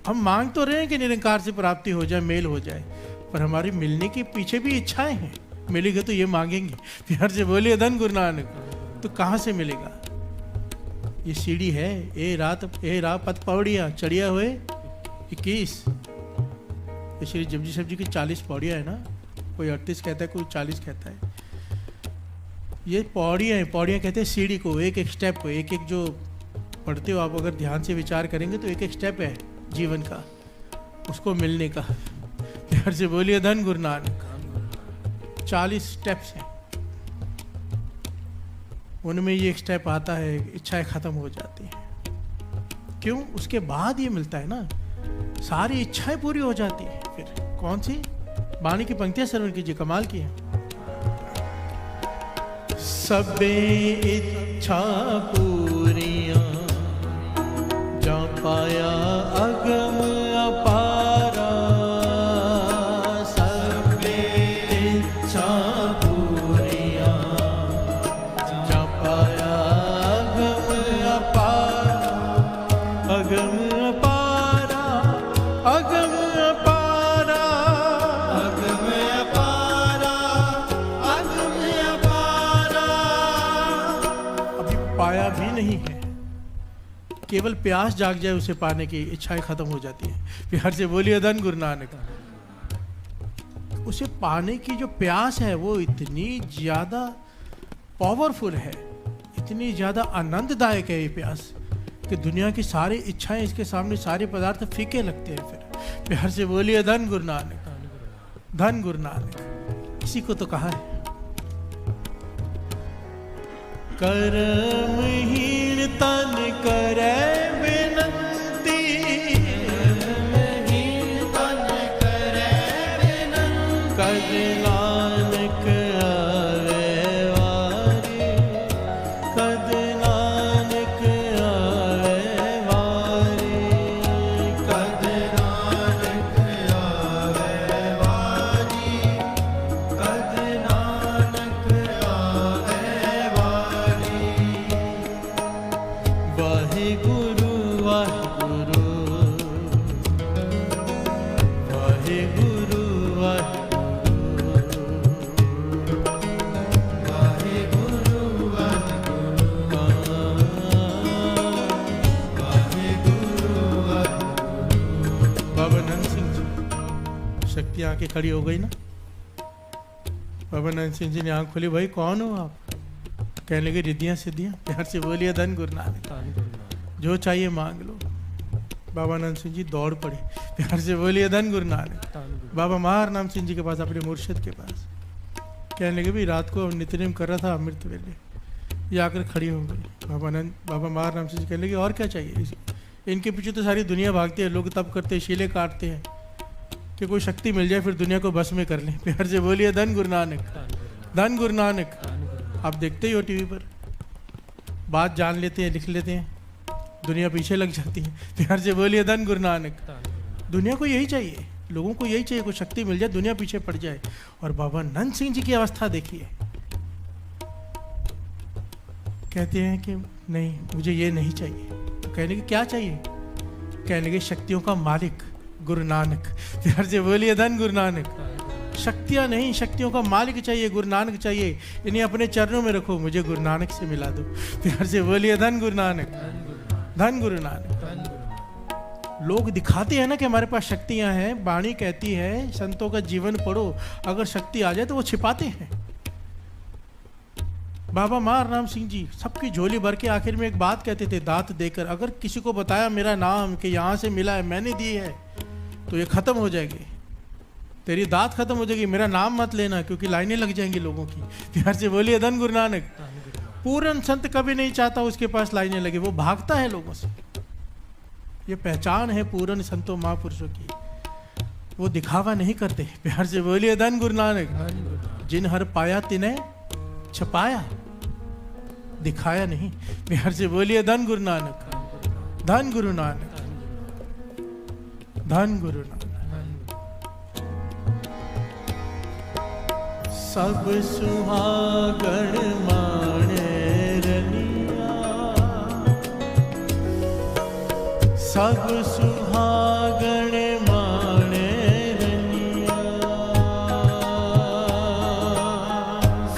हम मांग तो रहे हैं कि निरंकार से प्राप्ति हो जाए, मेल हो जाए, पर हमारी मिलने के पीछे भी इच्छाएं हैं। मिलेगा तो ये मांगेंगे। प्यार से बोलिए धन गुरु नानक। तो कहाँ से मिलेगा? ये सीढ़ी है, ए रा पत पौड़ियाँ चढ़िया हुए 21। ये श्री जपजी साहब जी की 40 पौड़ियाँ है ना, कोई 38 कहता है, कोई 40 कहता है। ये पौड़ियाँ हैं, पौड़ियाँ कहते हैं सीढ़ी को, एक एक स्टेप को। एक एक जो पढ़ते हो आप अगर ध्यान से विचार करेंगे तो एक एक स्टेप है जीवन का, उसको मिलने का। प्यार से बोलिए धन गुरु नानक। 40 स्टेप्स हैं, उनमें ये एक स्टेप आता है, इच्छाएं खत्म हो जाती हैं। क्यों? उसके बाद ये मिलता है ना, सारी इच्छाएं पूरी हो जाती हैं। फिर कौन सी बाणी की पंक्तियां श्रवण कीजिए, कमाल की है। सबे इच्छा पूरियां जा पाया अगम अपारा। सबे इच्छा पूरियां जा पाया अगम अपारा। अगम अपारा, अगम अपारा, अगम अपारा, अगम अपारा। अभी पाया भी नहीं है, केवल प्यास जाग जाए उसे पाने की, इच्छाएं खत्म हो जाती है। प्यार से बोलिए धन गुरु नानक। उसे पाने की जो प्यास है वो इतनी ज्यादा पावरफुल है, इतनी ज्यादा आनंददायक है ये प्यास कि दुनिया की सारी इच्छाएं इसके सामने, सारे पदार्थ फीके लगते हैं। फिर प्यार से बोलिए धन गुरु नानक, धन गुरु नानक। इसी को तो कहा है कर्महीन तन करे विनंती। कर्महीन तन करे विनंती। कद नानक आवे वारी। कद नानक आवे वारी। कद नानक आवे वारी। कद नानक आवे वारी। वाहिगुरु वाहिगुरु, वाहिगुरु वाहिगुरु, वाहिगुरु वाहिगुरु, वाहिगुरु। बाबा नंद सिंह जी, शक्ति आंखें खड़ी हो गई ना। बाबा नंद सिंह जी ने आंख खोली, भाई कौन हो आप? कहने लगे रिद्धियाँ सिद्धियाँ, प्यार से बोलिए धन गुरु नानक।
धन गुरु नानक।
जो चाहिए मांग लो। बाबा नंद सिंह जी दौड़ पड़े, प्यार से बोलिए धन गुरु नानक।
धन गुरु।
बाबा महार नाम सिंह जी के पास, अपने मुर्शिद के पास। कहने लगे भाई रात को नित्यनेम कर रहा था अमृत वेले, ये आकर खड़ी हो गई। बाबा महार नाम सिंह जी कहने लगे और क्या चाहिए, इनके पीछे तो सारी दुनिया भागती है, लोग तप करते हैं, शीले काटते हैं, कि कोई शक्ति मिल जाए फिर दुनिया को बस में कर लें। प्यार से बोलिए धन गुरु नानक। धन गुरु नानक। आप देखते ही हो टीवी पर, बात जान लेते हैं, लिख लेते हैं, दुनिया पीछे लग जाती है। प्यार से बोलिए धन गुरु नानक। दुनिया को यही चाहिए, लोगों को यही चाहिए, कोई शक्ति मिल जाए, दुनिया पीछे पड़ जाए। और बाबा नंद सिंह जी की अवस्था देखिए, कहते हैं कि नहीं मुझे ये नहीं चाहिए। कहने के क्या चाहिए, कहने लगे शक्तियों का मालिक गुरु नानक। प्यार से बोलिए धन गुरु नानक। शक्तियाँ नहीं, शक्तियों का मालिक चाहिए, गुरु नानक चाहिए। इन्हें अपने चरणों में रखो, मुझे गुरु नानक से मिला दो। प्यार से बोलिए धन गुरु नानक। धन गुरु नानक। लोग दिखाते हैं ना कि हमारे पास शक्तियाँ हैं, वाणी कहती है संतों का जीवन पढ़ो, अगर शक्ति आ जाए तो वो छिपाते हैं। बाबा मार राम सिंह जी सबकी झोली भर के आखिर में एक बात कहते थे दांत देकर, अगर किसी को बताया मेरा नाम कि यहाँ से मिला है, मैंने दी है, तो ये खत्म हो जाएगी, तेरी दांत खत्म हो जाएगी, मेरा नाम मत लेना, क्योंकि लाइनें लग जाएंगी लोगों की। प्यार से बोलिए धन गुरु नानक। पूर्ण संत कभी नहीं चाहता उसके पास लाइनें लगे, वो भागता है लोगों से। ये पहचान है पूर्ण संतों महापुरुषों की, वो दिखावा नहीं करते। प्यार से बोलिए धन गुरु नानक। जिन हर पाया तिन्हें छपाया, दिखाया नहीं। प्यार से बोलिए धन गुरु नानक। धन गुरु नानक। धन गुरु नानक। सब सुहागण माणे रनिया, सब सुहागण माणे रनिया,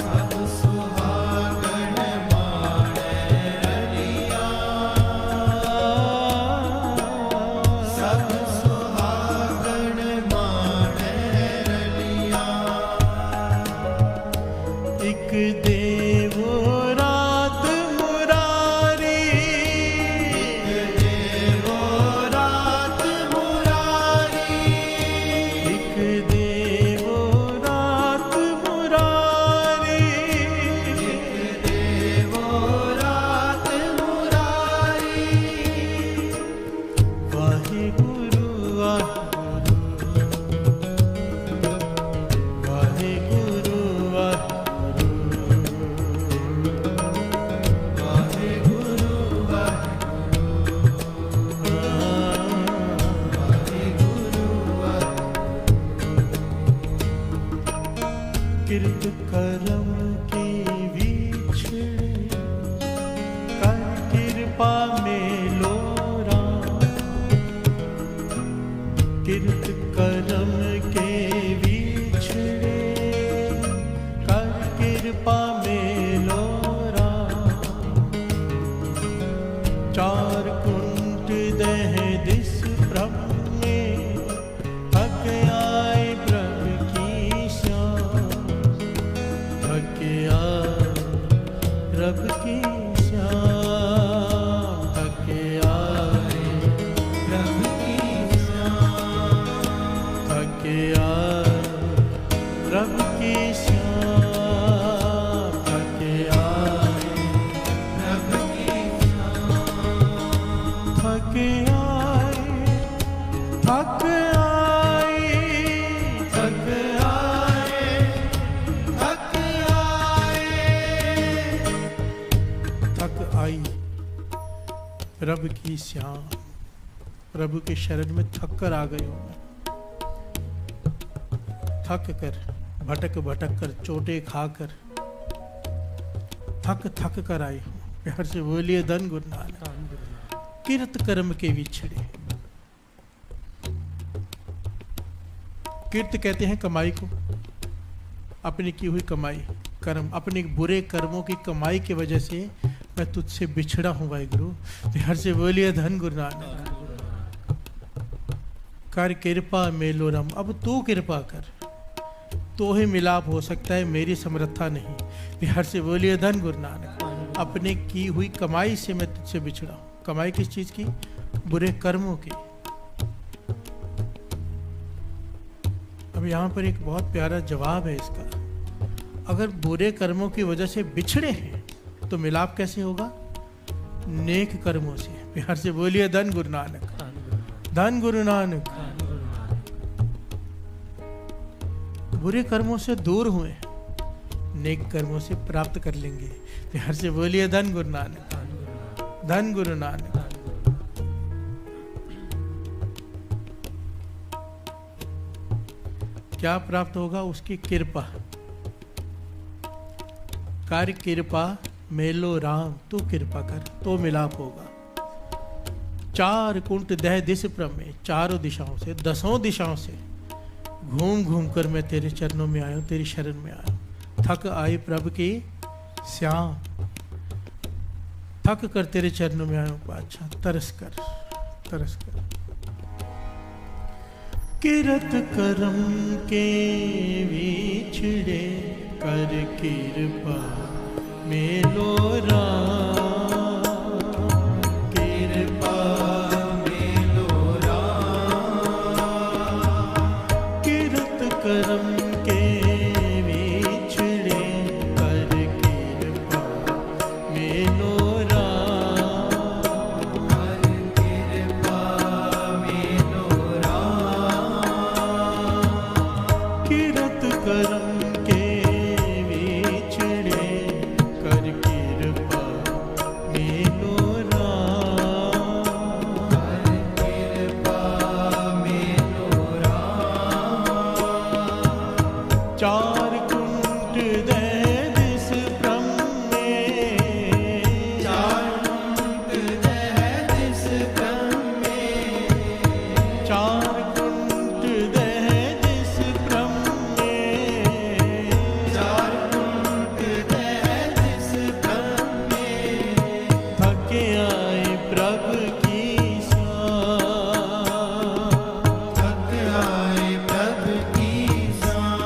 सब सुहागण माणे रनिया, सब सुहागण माणे रनिया। एक देवो रात मुरारी, एक देवो रात मुरारी, एक देवो रात मुरारी, एक देवो रात मुरारी। वाहे गुरु वाहे गुरु किरत करम की विछड़े, कर कृपा में लोरा, किरत करम के विछड़े, कर कृपा में लोरा। चार कुंट दह दिस ब्रह्म में, थक आए ब्रह्म की श्याम, थक आए रब की श्याम, थक आए रब की श्याम, थक आए रब की श्याम, थक आए रब की श्याम, थक आए, थक आए, थक आए, थक आए, थक आई रब की श्याम। प्रभु के शरण में थक कर आ गए हो, थक कर, भटक भटक कर, चोटें खाकर थक थक कर आए हो। प्यार से बोलिए धन गुरु नानक। किरत कर्म के विछड़े, किरत कहते हैं कमाई को, अपनी की हुई कमाई, कर्म, अपने बुरे कर्मों की कमाई की वजह से मैं तुझसे बिछड़ा हूँ वाहिगुरु। प्यार से बोलिए धन गुरु नानक। कर कृपा मेलोरम, अब तू कृपा कर, तो ही मिलाप हो सकता है, मेरी समर्था नहीं। प्यार से बोलिए धन गुरु नानक। अपने की हुई कमाई से मैं तुझसे बिछड़ा हूं। कमाई किस चीज की? बुरे कर्मों की। अब यहां पर एक बहुत प्यारा जवाब है इसका। अगर बुरे कर्मों की वजह से बिछड़े हैं तो मिलाप कैसे होगा? नेक कर्मों से। प्यार से बोलिए धन गुरु नानक, धन गुरु नानक। बुरे कर्मों से दूर हुए, नेक कर्मों से प्राप्त कर लेंगे। प्यार से बोलिए धन गुरु नानक, धन गुरु नानक। क्या प्राप्त होगा? उसकी कृपा। कर कृपा मेलो राम, तू कृपा कर तो मिलाप होगा। चार कुंट दह दिस प्रम में, चारों दिशाओं से, 10 दिशाओं से घूम घूम कर मैं तेरे चरणों में आया हूं, तेरी शरण में आया हूं। थक आई प्रभु की श्याम, थक कर तेरे चरणों में आया हूं बादशाह, तरस कर, तरस कर। किरत करम के विछड़े, कर कृपा मेलो राम, कृपा मेलो राम। किरत करम के विछड़े, कर कृपा मेलो राम, कर कृपा मेलो राम। किरत करम के विछड़े, कर कृपा मेलो राम, कर कृपा मेलो राम। चार कुंट दह दिस प्रम में, चार कुंट दह दिस प्रम में, चार कुंट दह दिस प्रम में, चार कुंट दह दिस प्रम में। थके आए प्रभु की साँ, थक आए प्रभु की साँ,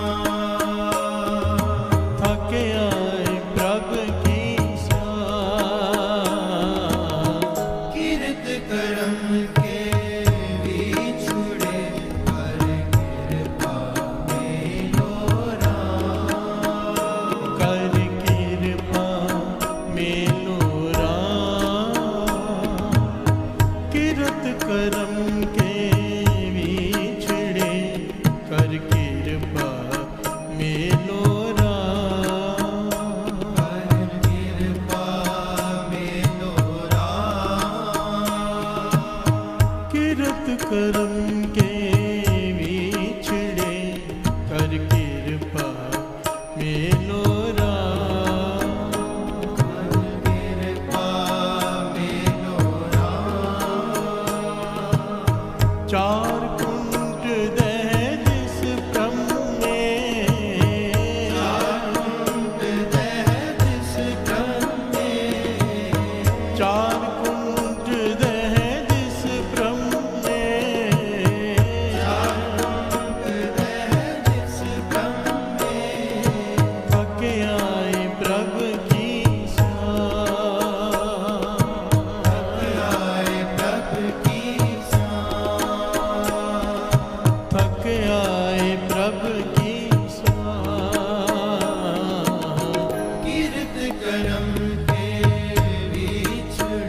थके आए प्रभु की साँ। किरत करम के विछुड़े, कर कृपा मेलो राम, कर कृपा मेलो राम। किरत करम के विछड़े, कर कृपा मेलो राम, कर कृपा मेलो राम। किरत करम के विछड़े, कर कृपा मेलो राम, कर कृपा मेलो राम। चार कुंट दह दिस प्रम में, चार कुंट दह दिस प्रम में, चार कुंट दह दिस प्रम में, चार कुंट दह दिस प्रम में। थके आए प्रभु की साँ, थक आए प्रभु की साँ, थक आए प्रभु की साँ। किरत करम के विछड़े,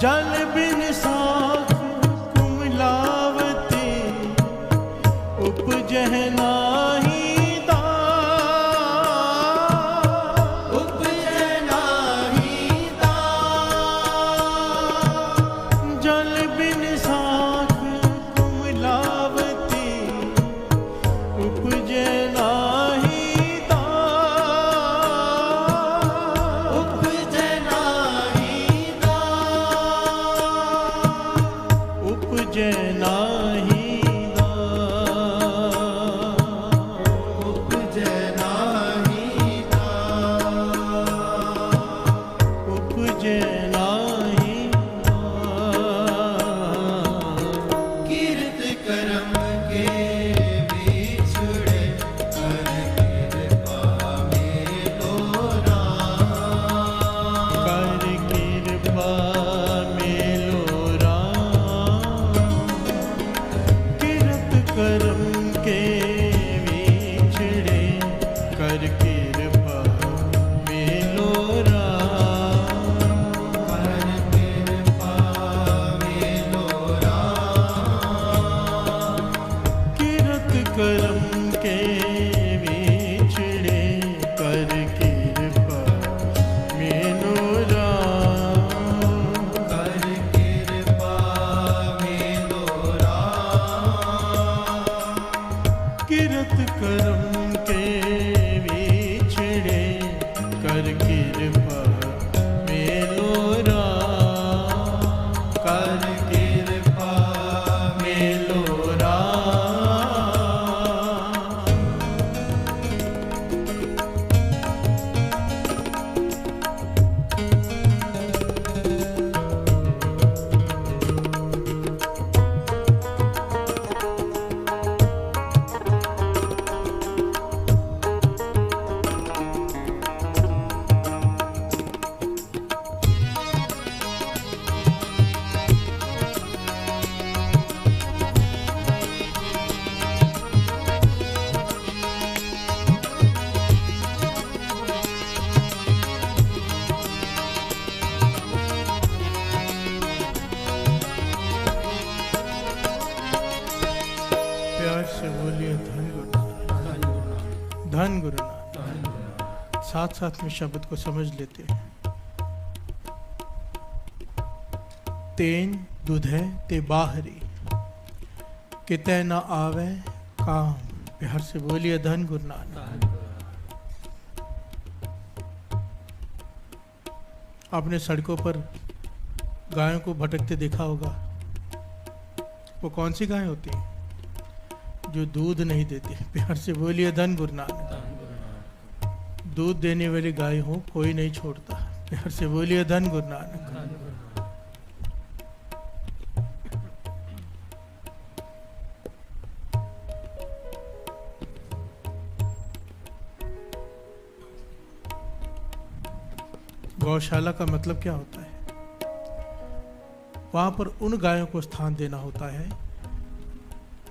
जल बिन साख कुमलावती उपजह नाही दाम, उपजह नाही दाम। जल बिन साख कुमलावती उपजह नाही दाम, उपजह नाही दाम, उपजह नाही धन गुरु नानक। साथ साथ में शब्द को समझ लेते हैं। तेन दुधे ते बाहरी किते न आवे काम। प्यार से बोलिए धन गुरु नानक। आपने सड़कों पर गायों को भटकते देखा होगा। वो कौन सी गाय होती है? जो दूध नहीं देती। प्यार से बोलिए धन गुरु नानक। दूध देने वाली गाय हो कोई नहीं छोड़ता। प्यार से बोलिए धन गुरु नानक। गौशाला का मतलब क्या होता है? वहां पर उन गायों को स्थान देना होता है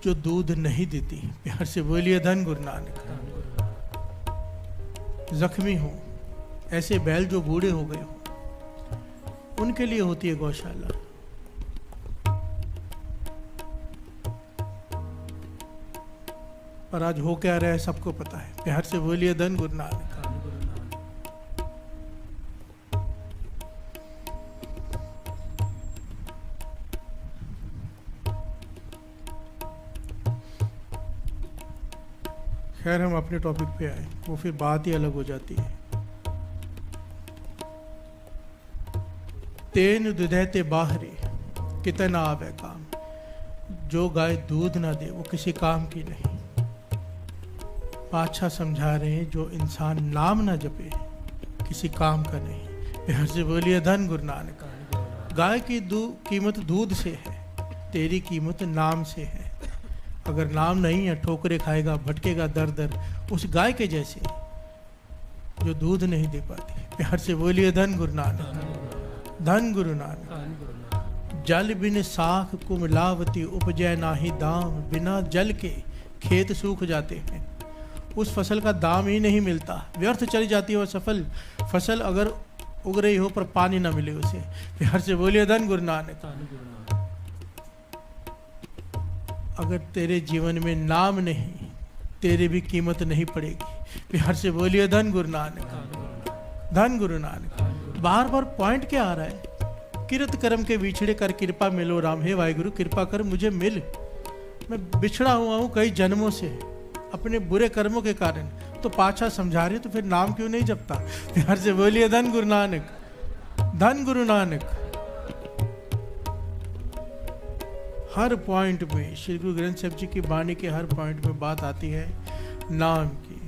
जो दूध नहीं देती। प्यार से बोलिए धन गुरु नानक। जख्मी हो, ऐसे बैल जो बूढ़े हो गए हो, उनके लिए होती है गौशाला। पर आज हो क्या रहा है सबको पता है। प्यार से बोलिए धन गुरु नानक। खैर हम अपने टॉपिक पे आए, वो फिर बात ही अलग हो जाती है। तेन दुधैते बाहरी कितना आवे काम। जो गाय दूध ना दे वो किसी काम की नहीं। पातशाह समझा रहे हैं जो इंसान नाम ना जपे किसी काम का नहीं। प्यार से बोलिए धन गुरु नानक। गाय की कीमत दूध से है, तेरी कीमत नाम से है। अगर नाम नहीं है ठोकरे खाएगा, भटकेगा दर दर, उस गाय के जैसे जो दूध नहीं दे पाती। प्यार से बोलिए धन गुरु नानक। धन गुरु नानक। जल बिन साख कुमलावती उपजय नाही दाम। बिना जल के खेत सूख जाते हैं, उस फसल का दाम ही नहीं मिलता, व्यर्थ चली जाती है वो सफल फसल। अगर उग रही हो पर पानी ना मिले उसे। प्यार से बोलिए धन गुरु नानक। अगर तेरे जीवन में नाम नहीं, तेरी भी कीमत नहीं पड़ेगी। प्यार से बोलिए धन गुरु नानक, धन गुरु नानक। बार बार पॉइंट क्या आ रहा है? किरत कर्म के बिछड़े कर कृपा मिलो राम। हे वाहिगुरु कृपा कर मुझे मिल। मैं बिछड़ा हुआ हूँ कई जन्मों से अपने बुरे कर्मों के कारण। तो पाछा समझा रहे तो फिर नाम क्यों नहीं जपता? प्यार से बोलिए धन गुरु नानक, धन गुरु नानक। हर पॉइंट में श्री गुरु ग्रंथ साहिब जी की वाणी के हर पॉइंट में बात आती है नाम की।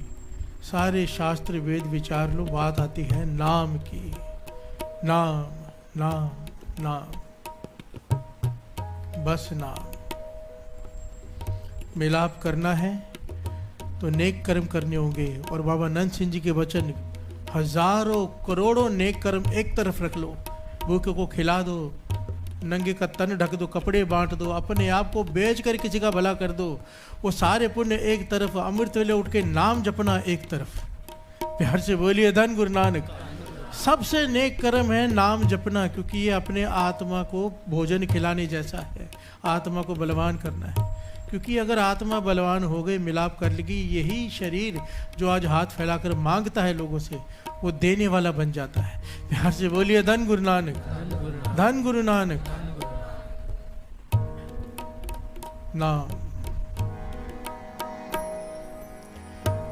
सारे शास्त्र वेद विचार लो, बात आती है नाम की। नाम नाम नाम, बस नाम। मिलाप करना है तो नेक कर्म करने होंगे। और बाबा नंद सिंह जी के वचन, हजारों करोड़ों नेक कर्म एक तरफ रख लो, भूखे को खिला दो, नंगे का तन ढक दो, कपड़े बांट दो, अपने आप को बेच कर किसी का भला कर दो, वो सारे पुण्य एक तरफ, अमृत वेले उठ के नाम जपना एक तरफ। प्यार से बोलिए धन गुरु नानक। सबसे नेक कर्म है नाम जपना, क्योंकि ये अपने आत्मा को भोजन खिलाने जैसा है, आत्मा को बलवान करना है। क्योंकि अगर आत्मा बलवान हो गई, मिलाप कर लेगी, यही शरीर जो आज हाथ फैलाकर मांगता है लोगों से, वो देने वाला बन जाता है। प्यार से बोलिए धन गुरु नानक, धन गुरु नानक। नाम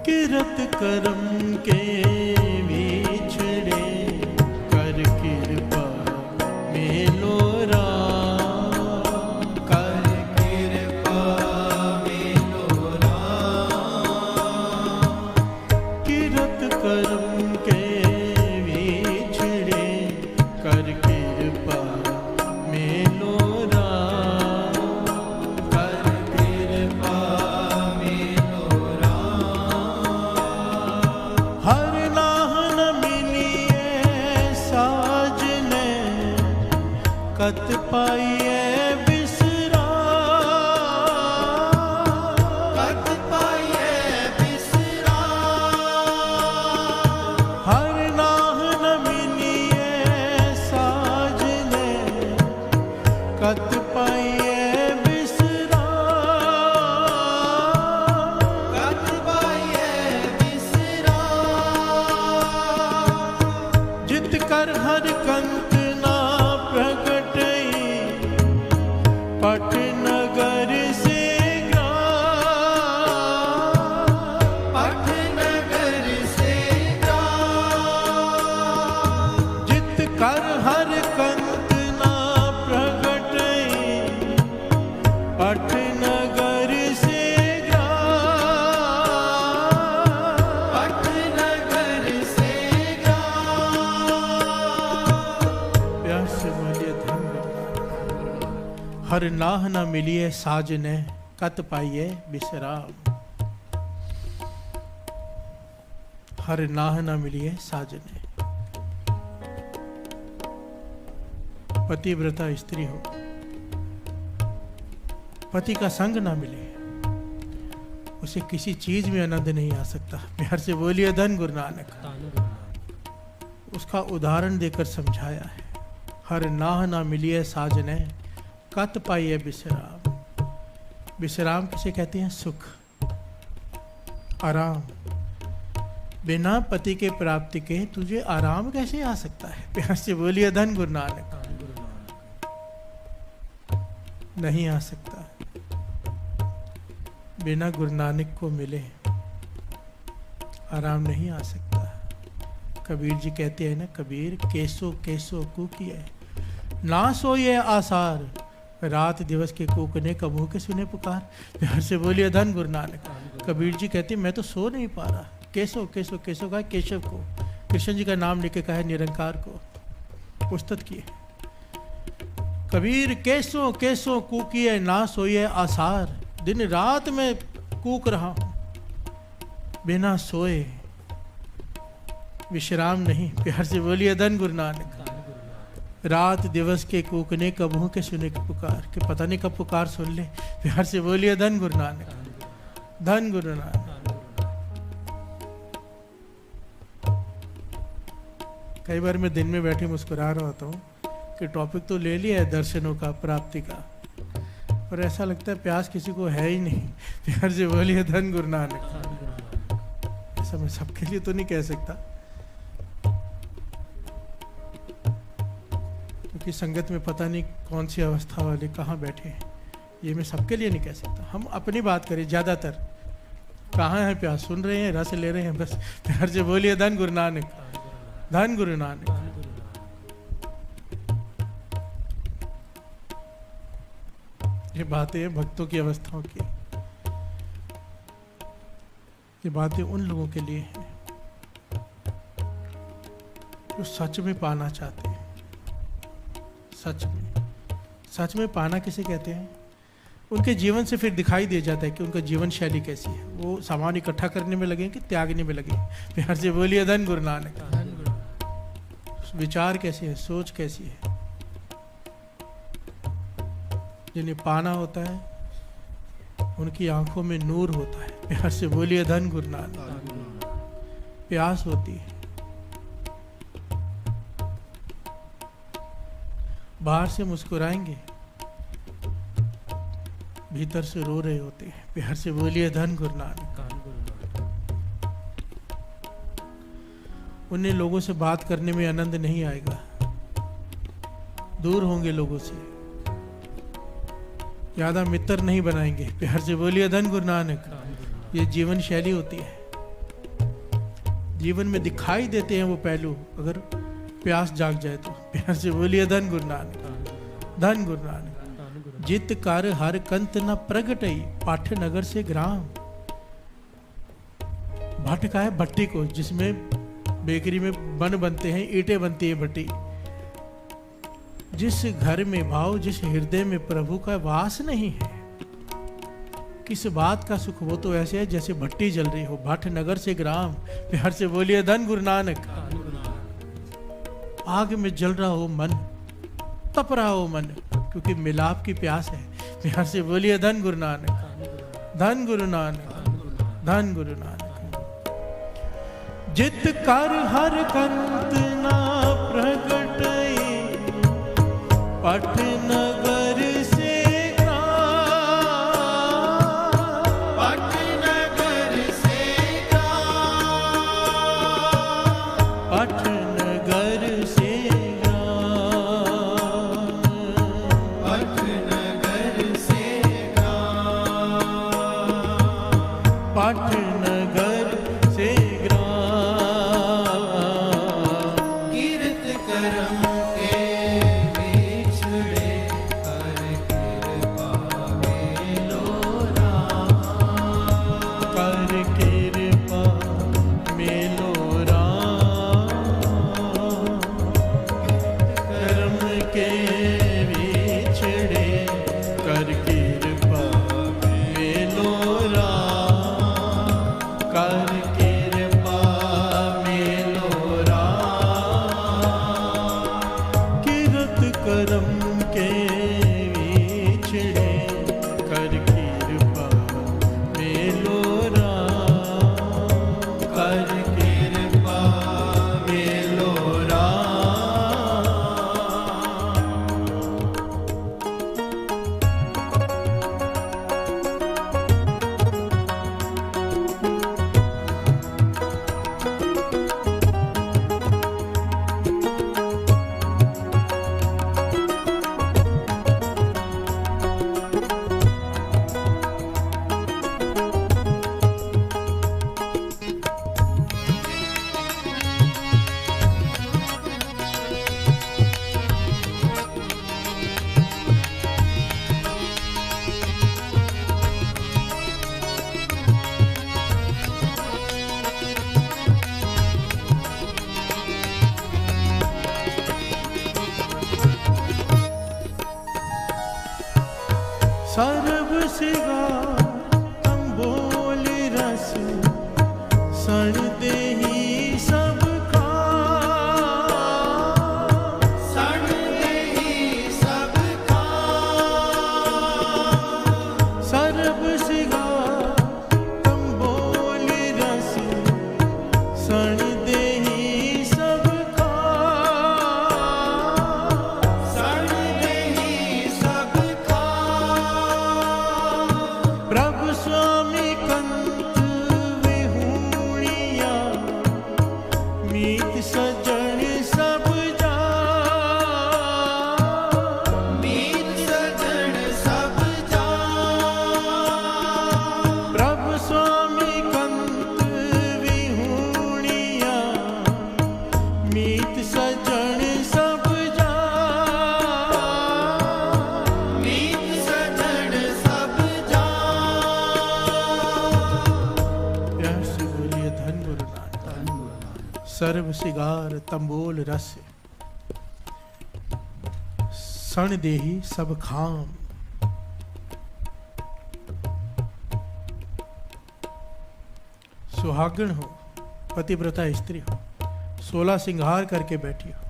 किरत कर्म के बिछड़े कर कृपा मिलो राम, कर कृपा मिलो राम। किरत कर्म के बिछड़े कर कृपा मिलो राम, कर कृपा मिलो राम। हर नाहन मिलिए साजने, कत पाइए बिसरा, कत पाइए बिसरा। हर नाहन मिलिए साजने, कत पाइए बिसरा, कत पाइए बिसरा। जित कर हर कंत ना प्रगटई, पट नगर से ग्राम, पट नगर से ग्राम। जित कर हर कंत ना प्रगटई, पट नगर से ग्राम, पट नगर से ग्राम। प्यास से बोलिए धन गुरु। हर नाह न मिलिए साजने, कत पाइए विश्राम। हर नाह न मिलिए साजने। पतिव्रता स्त्री हो, पति का संग ना मिले, उसे किसी चीज में आनंद नहीं आ सकता। प्यार से बोलिए धन गुरु नानक। उसका उदाहरण देकर समझाया है। हर नाह ना मिलिए साजने, कत पाइए विश्राम। विश्राम किसे कहते हैं? सुख, आराम। बिना पति के प्राप्ति के तुझे आराम कैसे आ सकता है? प्यार से बोलिए धन गुरु नानक। नहीं आ सकता। बिना गुरु नानक को मिले आराम नहीं आ सकता। कबीर जी कहते हैं ना, कबीर केसो केसो कूकिए, ना सोए आसार, रात दिवस के कूकने कबू के सुने पुकार। प्यार से बोलिए धन गुरु नानक। कबीर जी कहते मैं तो सो नहीं पा रहा। केसो केसो केसो का केशव को, कृष्ण जी का नाम लेके कहा है, निरंकार को पुस्तक किए। कबीर केसो केसो कूकिए, ना सोए आसार। दिन रात में कूक रहा हूं, बिना सोए, विश्राम नहीं। प्यार से बोलिए धन गुरु नानक। रात दिवस के कूकने कबहू के सुने के पुकार, कि पता नहीं कब पुकार सुन ले। प्यार से बोलिए धन गुरु नानक, धन गुरु नानक। कई बार मैं दिन में बैठे मुस्कुरा रहा होता हूँ कि टॉपिक तो ले लिया है दर्शनों का, प्राप्ति का, पर ऐसा लगता है प्यास किसी को है ही नहीं। प्यार से बोलिए धन गुरु नानक। ऐसा मैं सबके लिए तो नहीं कह सकता, क्योंकि संगत में पता नहीं कौन सी अवस्था वाले कहाँ बैठे हैं, ये मैं सबके लिए नहीं कह सकता। हम अपनी बात करें, ज़्यादातर कहाँ है प्यास, सुन रहे हैं, रस ले रहे हैं, बस प्यार से बोलिए धन गुरु नानक, धन गुरु नानक। ये बातें हैं भक्तों की अवस्थाओं की, ये बातें उन लोगों के लिए हैं जो सच में पाना चाहते हैं। सच में पाना किसे कहते हैं? उनके जीवन से फिर दिखाई दे जाता है कि उनका जीवन शैली कैसी है। वो सामान इकट्ठा करने में लगे कि त्यागने में लगे। प्यार से बोलिए धन गुरु नानक। विचार कैसे है, सोच कैसी है? जिन्हें पाना होता है उनकी आंखों में नूर होता है। प्यार से बोलिए धन गुरु नानक। प्यास होती है, बाहर से मुस्कुराएंगे, भीतर से रो रहे होते हैं। प्यार से बोलिए धन गुरु नानक। उन्हें लोगों से बात करने में आनंद नहीं आएगा, दूर होंगे लोगों से, ज्यादा मित्र नहीं बनाएंगे। प्यार से बोलिए धन गुरु नानक। ये जीवन शैली होती है। जीवन में दिखाई देते हैं वो पहलू, अगर प्यास जाग जाए तो। प्यार से बोलिए धन गुरु नानक, धन गुरु नानक। जित कर हर कंत न प्रगटई, पाठ नगर से ग्राम। भट्ट का है भट्टी को, जिसमें बेकरी में बन बनते हैं, ईंटें बनती है भट्टी। जिस घर में भाव, जिस हृदय में प्रभु का वास नहीं है, किस बात का सुख? वो तो ऐसे है जैसे भट्टी जल रही हो। भट्ट नगर से ग्राम। प्यार से बोलिए धन गुरु नानक। आग में जल रहा हो मन, तप रहा हो मन, क्योंकि मिलाप की प्यास है। प्यार से बोलिए धन गुरु नानक, धन गुरु नानक, धन गुरु नानक। जित कर हर कंत ना प्रगटई, पट नगर से ग्राम। पट नगर से ग्राम, पट नगर से पाटनगर से ग्राम। कीर्त करम के बिछड़े, कर कृपा मेलो राम। कर कृपा मेलो राम। करम के बिछड़े, कर कृपा मेलो राम। कर कृपा मेलो राम। कीरत करम के बिछड़े, कर कृपा मेलो राम। कर कृपा मेलो सर्व सिगार तंबोल रस, सण देही सब खा। सण देही सब खा। सर्व सिगार तंबोल रस, सण देही सब खा। सर्व सिगार तंबोल रस, सण देही सब खाम। सुहागण हो, पतिव्रता स्त्री हो, 16 सिंगार करके बैठी हो,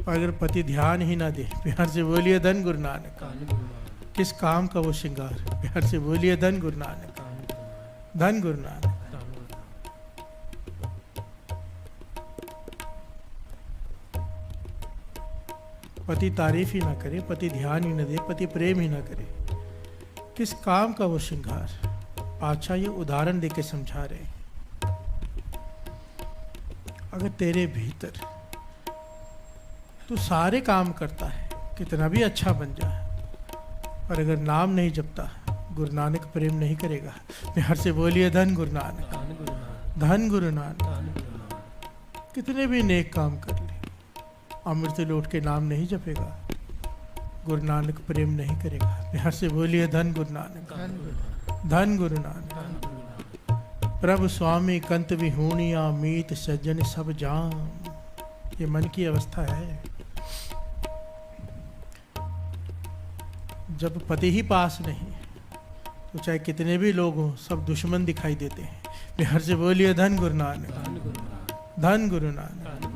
अगर पति ध्यान ही ना दे, प्यार से बोलिए धन गुरु नानक। किस काम का वो श्रृंगार, प्यार से बोलिए धन गुरु नानक, धन गुरु नानक। पति तारीफ ही ना करे, पति ध्यान ही ना दे, पति प्रेम ही ना करे, किस काम का वो श्रृंगार। अच्छा ये उदाहरण देके समझा रहे, अगर तेरे भीतर तू सारे काम करता है, कितना भी अच्छा बन जाए, और अगर नाम नहीं जपता, गुरु नानक प्रेम नहीं करेगा। प्यार से बोलिए धन गुरु नानक, धन गुरु नानक। कितने भी नेक काम कर ले, अमृत लौट के नाम नहीं जपेगा, गुरु नानक प्रेम नहीं करेगा। प्यार से बोलिए धन गुरु नानक, धन गुरु नानक। प्रभु स्वामी कंत विहूणिया, मीत सज्जन सब जाम। ये मन की अवस्था है। जब पति ही पास नहीं, तो चाहे कितने भी लोग हों, सब दुश्मन दिखाई देते हैं। प्यार से बोलिए धन गुरु नानक, धन गुरु नानक।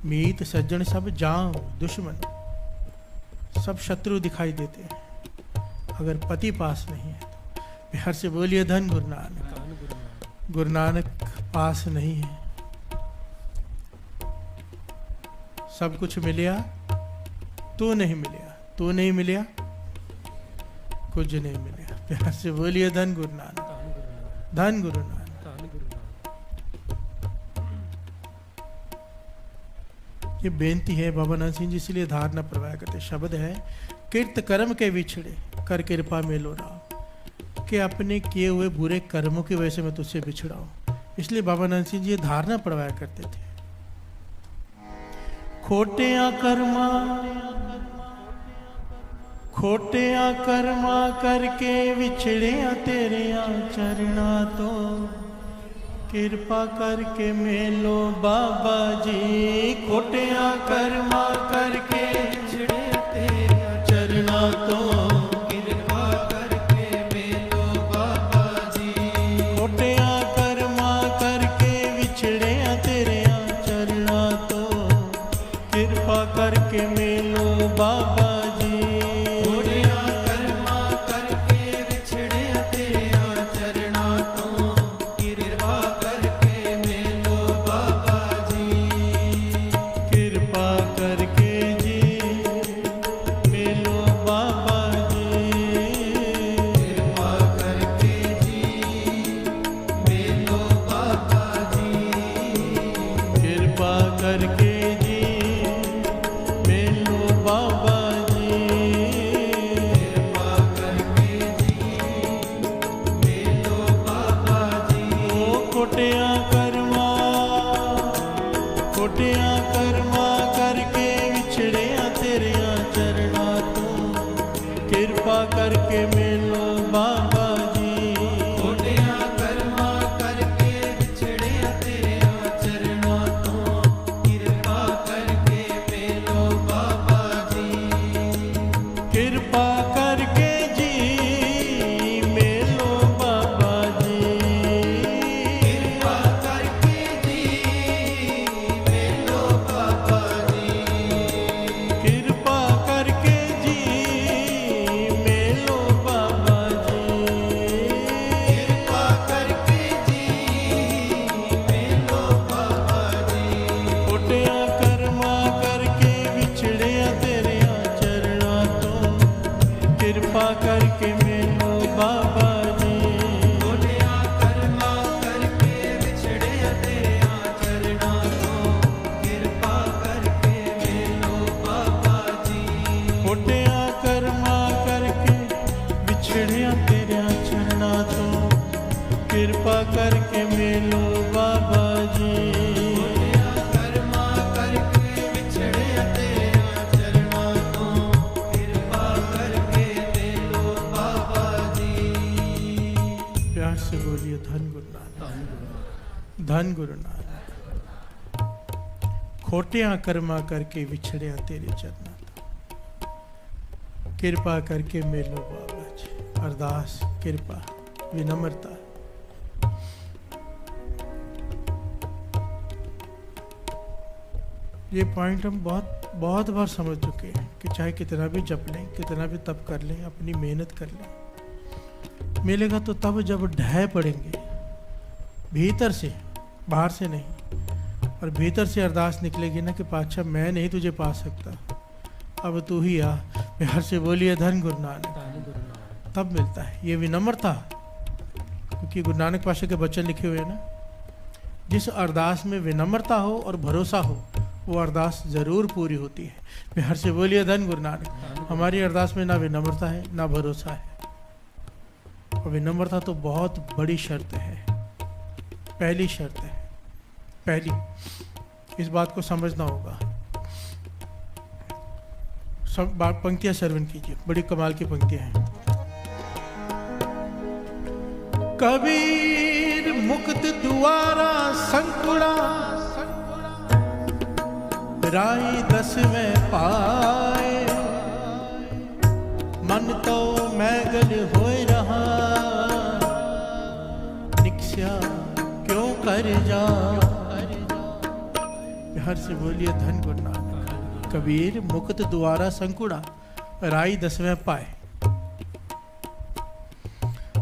मीत सज्जन सब जाम, दुश्मन सब शत्रु दिखाई देते हैं अगर पति पास नहीं है तो। प्यार से बोलिए धन गुरु नानक। गुरु नानक पास नहीं है, सब कुछ मिलिया, तू नहीं मिलिया, तू नहीं मिलिया, कुछ नहीं मिलिया। प्यार से बोलिए धन गुरु नानक, धन गुरु नानक। ये बेनती है बाबा नानक सिंह जी, इसलिए धारणा प्रवाह करते। शब्द है, कृत कर्म के बिछड़े कर कृपा मेलो राम, कि अपने किए हुए बुरे कर्मों की वजह से मैं तुझसे बिछड़ा हूं। इसलिए बाबा नानक सिंह जी ये धारणा प्रवाह करते थे। खोटिया कर्मा, खोटिया कर्मा करके विछड़िया तेरिया चरना तो, कृपा करके मेलो बाबा जी। खोटिया कर्मा करके विछड़िया तेरिया चरना तो, कृपा करके मेलो बाबा जी। खोटिया कर्मा करके विछड़िया तेरिया चरना तो, कृपा करके मेलो बाबा जी। करके मिलो बाबा जी। खोटिया कर्मा करके विछड़िया तेरे चरणों तो, कृपा करके मिलो बाबा जी। कृपा करके जी मिलो बाबा जी। कृपा करके जी मिलो बाबा जी। कृपा करके जी कृपा करके मिलो बाबा जी। खोटिया कर्मा करके विछड़े तेरे चरणों तो, कृपा करके मिलो बाबा जी। खोटिया कर्मा करके विछड़े तेरे चरणों तो, कृपा करके मिलो बाबा जी। से बोलिए धन गुरु नानक। धन गुरु नानक। खोटियां कर्मा करके विछड़िया तेरे चरना तो, किरपा करके मेलो बाबा जी। अरदास किरपा विनम्रता। ये पॉइंट हम बहुत बार समझ चुके हैं कि चाहे कितना भी जप लें, कितना भी तप कर लें, अपनी मेहनत कर लें, मिलेगा तो तब जब ढह पड़ेंगे भीतर से, बाहर से नहीं। और भीतर से अरदास निकलेगी ना कि पातशाह मैं नहीं तुझे पा सकता, अब तू ही आ। प्यार से बोलिए धन गुरु नानक। तब मिलता है ये विनम्रता, क्योंकि गुरु नानक पातशाह के वचन लिखे हुए हैं ना, जिस अरदास में विनम्रता हो और भरोसा हो वो अरदास जरूर पूरी होती है। प्यार से बोलिए धन गुरु नानक। हमारी अरदास में ना विनम्रता है ना भरोसा है, और विनम्रता तो बहुत बड़ी शर्त है, पहली शर्त है, पहली। इस बात को समझना होगा। सब पंक्तियां श्रवण कीजिए, बड़ी कमाल की पंक्तियां हैं। कबीर मुक्त द्वारा संकुड़ा, राई 10 में पाए, मन तो मैगल होए रहा, निक्ष्या क्यों कर जा। हर से बोलिए धन गुरु नानक। कबीर मुक्त द्वारा संकुड़ा, राई 10 में पाए।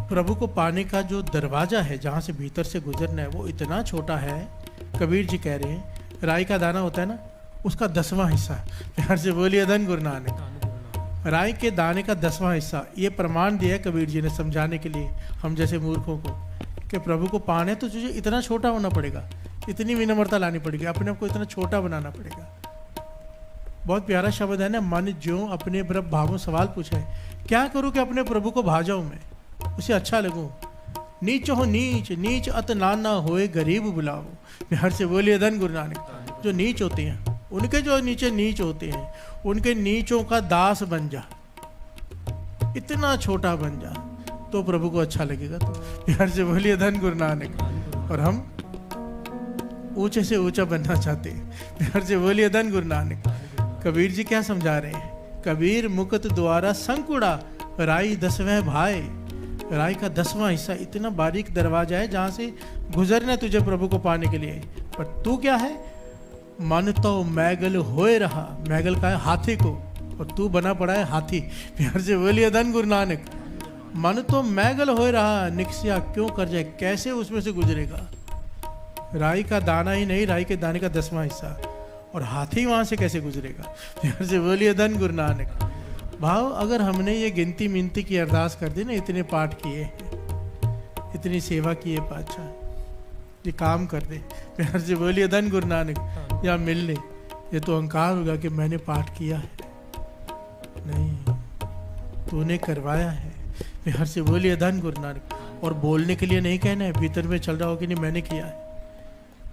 प्रभु को पाने का जो दरवाजा है, जहां से भीतर से गुजरना है, वो इतना छोटा है। कबीर जी कह रहे हैं राई का दाना होता है ना, उसका 10वां हिस्सा। प्यार से बोलिए धन गुरु नानक। राई के दाने का 10वां हिस्सा, ये प्रमाण दिया है कबीर जी ने समझाने के लिए हम जैसे मूर्खों को, कि प्रभु को पाने तो तुझे इतना छोटा होना पड़ेगा, इतनी विनम्रता लानी पड़ेगी, अपने आप को इतना छोटा बनाना पड़ेगा। बहुत प्यारा शब्द है ना, मन ज्यों अपने ब्रह्म भावों। सवाल पूछा है, क्या करूं कि अपने प्रभु को भा जाऊं, मैं उसे अच्छा लगूं। नीच हो नीच, नीच अत नाना होए गरीब बुलाओ। प्यार से बोलिए धन गुरु नानक। जो नीच होते हैं, उनके जो नीचे नीच होते हैं, उनके नीचों का दास बन जा, इतना छोटा बन जा, तो प्रभु को अच्छा लगेगा। तो प्यार से बोलिए धन गुरु नानक। और हम ऊंचे से ऊंचा बनना चाहते हैं। प्यार से बोलिए धन गुरु नानक। कबीर जी क्या समझा रहे हैं? कबीर मुक्त द्वारा संकुड़ा, राई 10वें भाई। राई का 10वां हिस्सा इतना बारीक दरवाजा है जहां से गुजरना तुझे प्रभु को पाने के लिए। पर तू क्या है? मन तो मैगल होए रहा। मैगल का है हाथी को, और तू बना पड़ा है हाथी। प्यार से बोलिए धन गुरु नानक। मन तो मैगल होए रहा, निक्ष्या क्यों कर जाए, कैसे उसमें से गुजरेगा? राई का दाना ही नहीं, राई के दाने का 10वां हिस्सा, और हाथी वहां से कैसे गुजरेगा? प्यार से बोलिए धन गुरु नानक। भाव, अगर हमने ये गिनती मिनती की अरदास कर दी ना, इतने पाठ किए, इतनी सेवा की है, पातशाह ये काम कर दे, प्यार से बोलिए धन गुरु नानक, या मिल ले, ये तो अहंकार होगा कि मैंने पाठ किया है। नहीं, तूने करवाया है। प्यार से बोलिए धन गुरु नानक। और बोलने के लिए नहीं कहना है, भीतर में चल रहा हो कि नहीं मैंने किया है,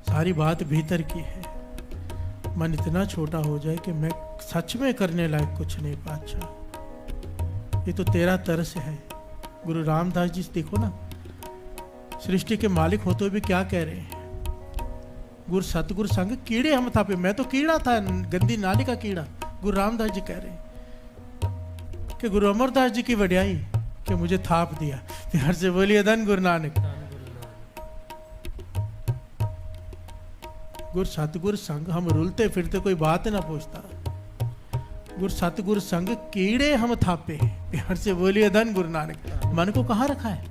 सारी बात भीतर की है। मन इतना छोटा हो जाए कि मैं सच में करने लायक कुछ नहीं पातशाह, ये तो तेरा तरस है। गुरु रामदास जी देखो ना, सृष्टि के मालिक होते हुए भी क्या कह रहे हैं? गुरु सतगुरु संग कीड़े हम था पे, मैं तो कीड़ा था, गंदी नाली का कीड़ा। गुरु रामदास जी कह रहे हैं कि गुरु अमरदास जी की वड्याई कि मुझे थाप दिया। प्यार से बोलिए धन गुरु नानक। गुरु सतगुरु संग हम रुलते फिरते, कोई बात ना पूछता। गुरु सतगुरु संग कीड़े हम थापे। प्यार से बोलिए धन गुरु नानक। मन को कहाँ रखा है?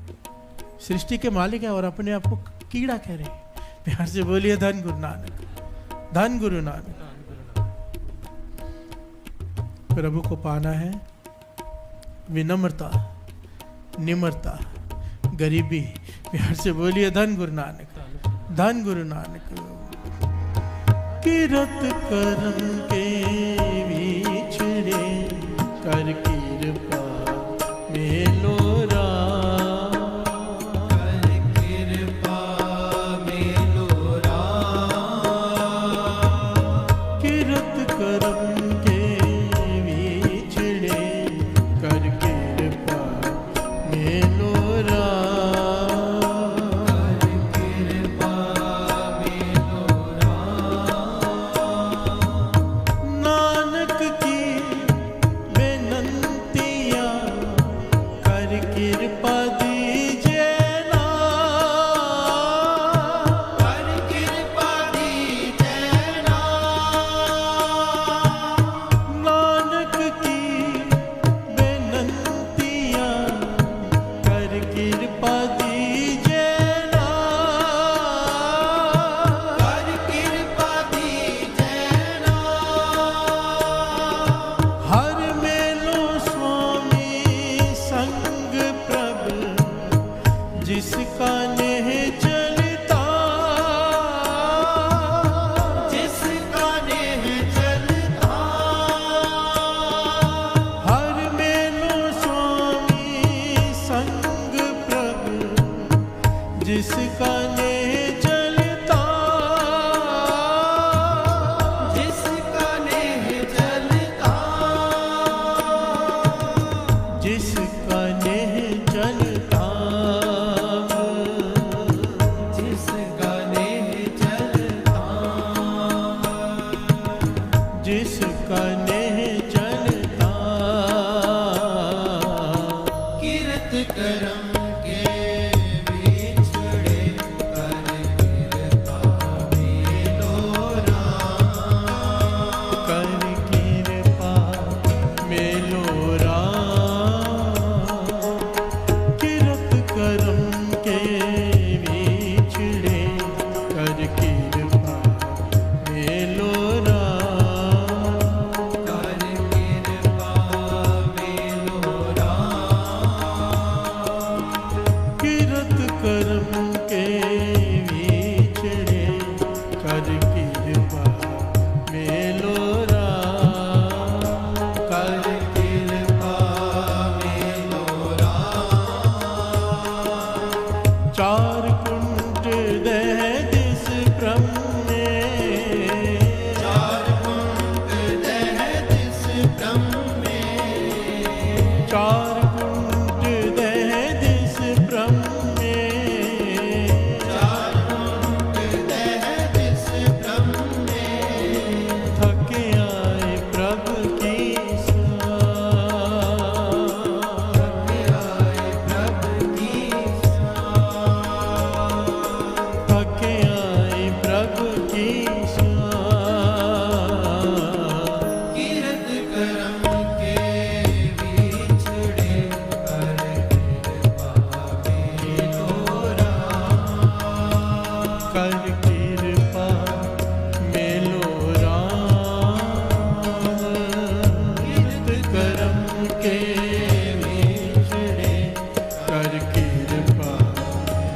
सृष्टि के मालिक है और अपने आप को कीड़ा कह रहे हैं। प्यार से बोलिए धन गुरु नानक। धन गुरु नानक। प्रभु को पाना है विनम्रता, निम्रता, गरीबी। प्यार से बोलिए धन गुरु नानक। धन गुरु नानक। किरत करम के विछड़े, कर कृपा मेलो राम, कर कृपा मेलो राम। किरत करम के विछड़े, कर कृपा मेलो राम, कर कृपा
ब्रह्म में,
चार कुंड दह दिस ब्रह्म में,
चार कुंड दह दिस ब्रह्म में,
थके आए प्रभु की
थके आए प्रभु की
थके आए प्रभु की
कीरत करम के विछड़े कर कृपा मेलोरा,
कर कृपा मेलो राम। कीरत करम के विछड़े कर कृपा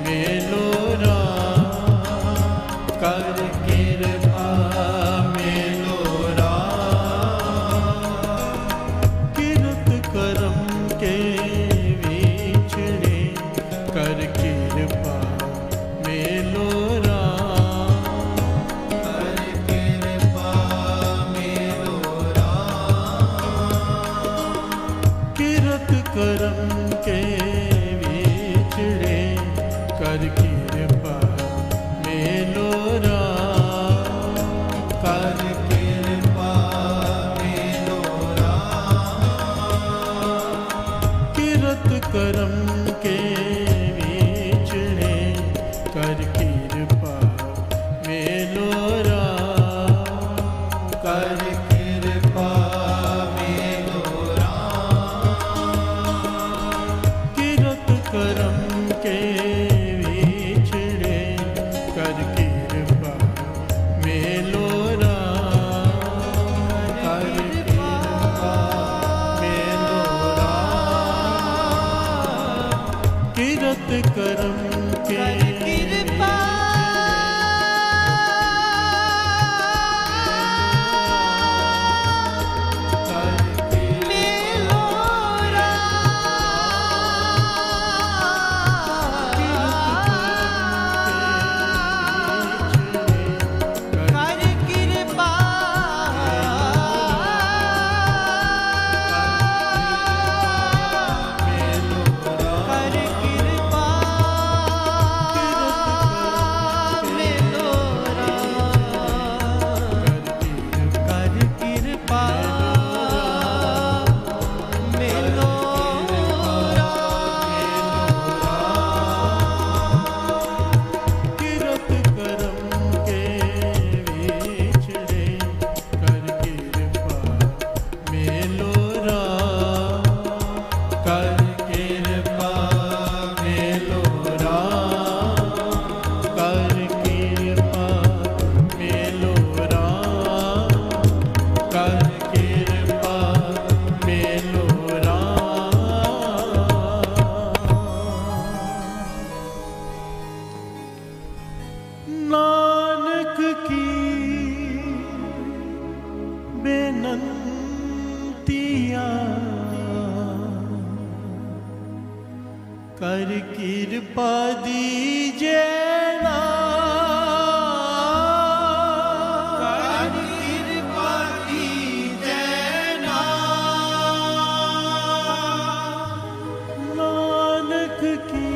मेलो राम, कर कृपा मेलो राम। कीरत करम के विछड़े कर कृपा मेलो राम,
कर कृपा मेलोरा,
कीरत करम के विछड़े कर कृपा मेलो राम,
कर कृपा मेलोरा,
कीरत करम के विछड़े कर कृपा मेलो राम,
कर कृपा मेलोरा,
कीरत करम के विछड़े कर कृपा मेलो राम, कर कृपा मेलो राम। कीरत करम के
कृपा मेलोरा, कर कृपा कर कृपा मेलोरा, कर कृपा मेलोरा,
कीरत करम के विछड़े कर कृपा मेलो राम, कर कृपा मेलो राम, कर कृपा मेलो राम, कर कृपा मेलो राम। नानक की बेनंतिया कर कृपा दीजे ना,
कर कृपा दीजै ना,
नानक की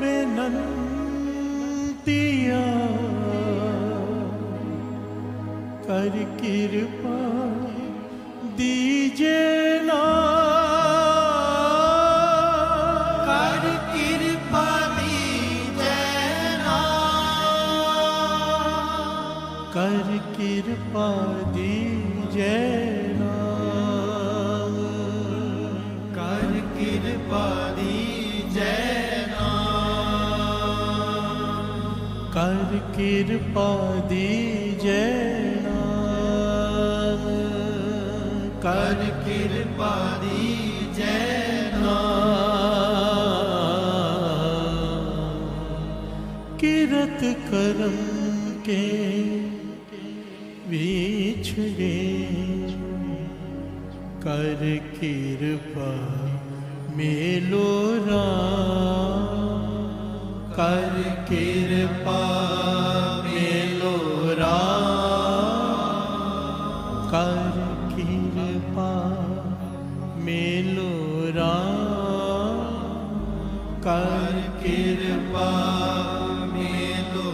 बेनंतिया कर कृपा दीजे ना,
कर कृपा दीजै ना,
कर कृपा दीजे ना,
कर कृपा दीजै ना,
कर कृपा दीजे ना,
कर कृपा दीजै ना,
कीरत करम के विछड़े कर कृपा मेलो राम, कर कृपा मेलो राम, कर कृपा मेलो राम, कर
कृपा मेलो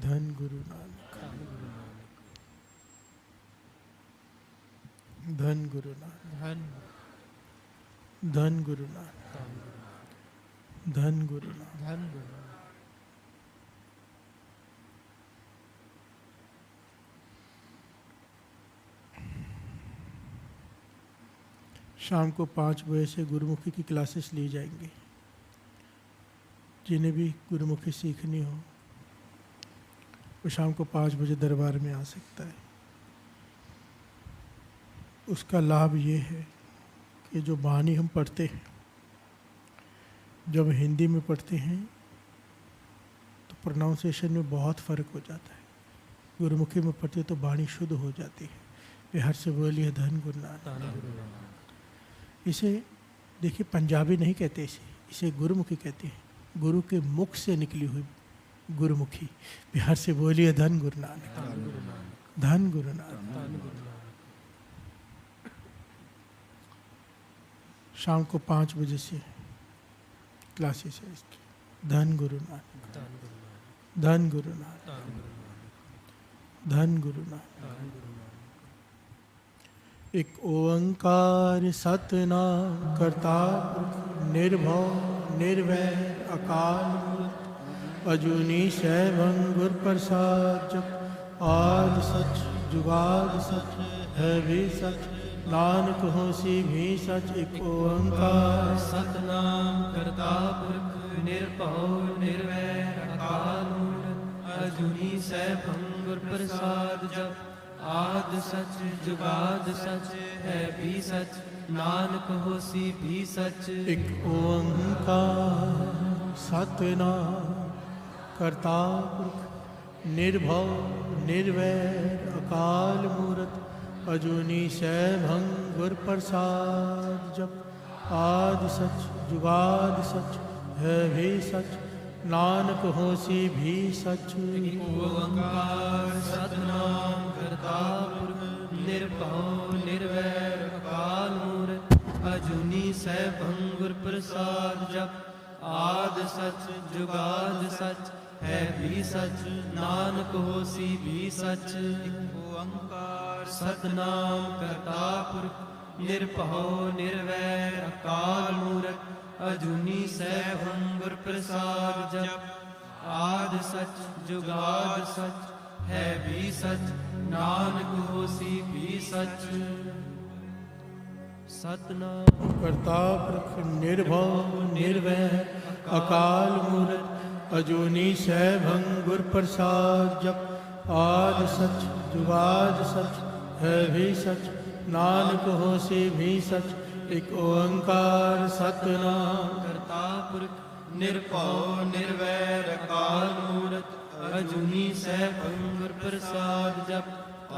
धन गुरु नानक, धन गुरु नानक, धन गुरु नानक, धन गुरु नानक। शाम को 5 बजे से गुरुमुखी की क्लासेस ली जाएंगी। जिन्हें भी गुरुमुखी सीखनी हो वो शाम को 5 बजे दरबार में आ सकता है। उसका लाभ ये है कि जो बानी हम पढ़ते हैं, जब हिंदी में पढ़ते हैं तो प्रोनाउंसिएशन में बहुत फ़र्क हो जाता है। गुरुमुखी में पढ़ते तो बाणी शुद्ध हो जाती है। बिहार से बोलिए धन गुरु नानक। इसे देखिए पंजाबी नहीं कहते, इसे गुरुमुखी कहते हैं। गुरु के मुख से निकली हुई गुरुमुखी। बिहार से बोलिए धन गुरु नानक, धन गुरु नानक। शाम को 5 बजे से क्लासेस है इसकी। धन गुरु नानक, धन गुरु नानक, धन गुरु नानक। एक ओंकार सतनाम करता पुरख निर्भव निर्वैर अकाल मूर्त अजूनी सैभं गुर प्रसाद जप आदि सच जुगाद सच है भी सच नानक होसी भी सच। एक ओंकार
सतनाम करता पुरख निर्भव निर्वैर अकाल मूर्त अजूनी सैभं गुर प्रसाद जप आद सच जुगाद सच है भी सच नानक होसी भी सच।
एक ओंकार सतनाम करता पुरख निर्भव निर्वैर अकाल मूर्त अजूनी सैभं गुर प्रसाद जप आदि सच जुगाद सच है भी सच नानक होसी भी सच।
ओंकार सतनाम करता पुरख निर्भव निर्वैर अकाल मूर्त अजूनी सैभं गुर प्रसाद जप आद सच जुगाद सच है भी सच नानक होसी भी सच। ओंकार सतनाम करता पुरख निर्भव निर्वैर अकाल मूर्त अजूनी सैभं गुर प्रसाद जप आद सच जुगाद सच है भी सच नानक होसी भी सच। सतनाम
करता पुरख निर्भव निर्वैर अकाल मूर्त अजूनी सैभं गुर प्रसाद जप आद सच जुगाद सच है भी सच नानक होसी भी सच। एक ओंकार सतनाम
करता पुरख निर्भव निर्वैर अकाल मूर्त अजूनी सैभं गुर प्रसाद जप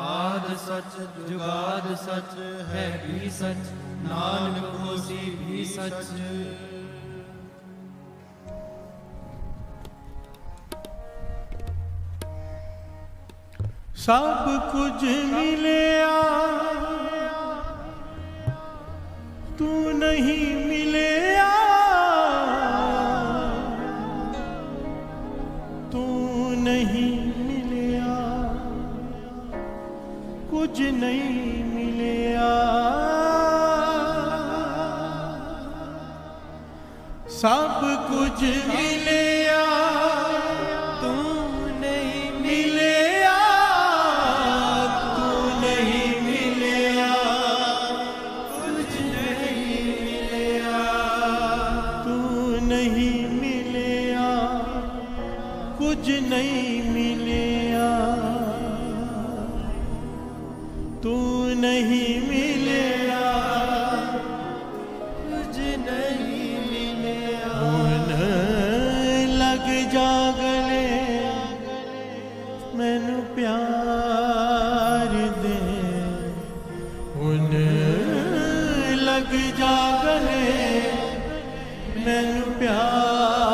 आद सच जुगाद सच है भी सच नानक होसी भी सच।
सब कुछ मिलया तू नहीं मिलया, तू नहीं मिलया, कुछ नहीं मिलया। सब कुछ मिलया
तू नहीं
मिलया, तू नहीं मिलया,
कुछ नहीं मिलया,
तू नहीं मिलया, कुछ नहीं मिलया, तू नहीं मिलया,
कुछ नहीं मिलया।
हुन लग जा गले मैनू प्यार दे, हुन लग जा गले मैनू प्यार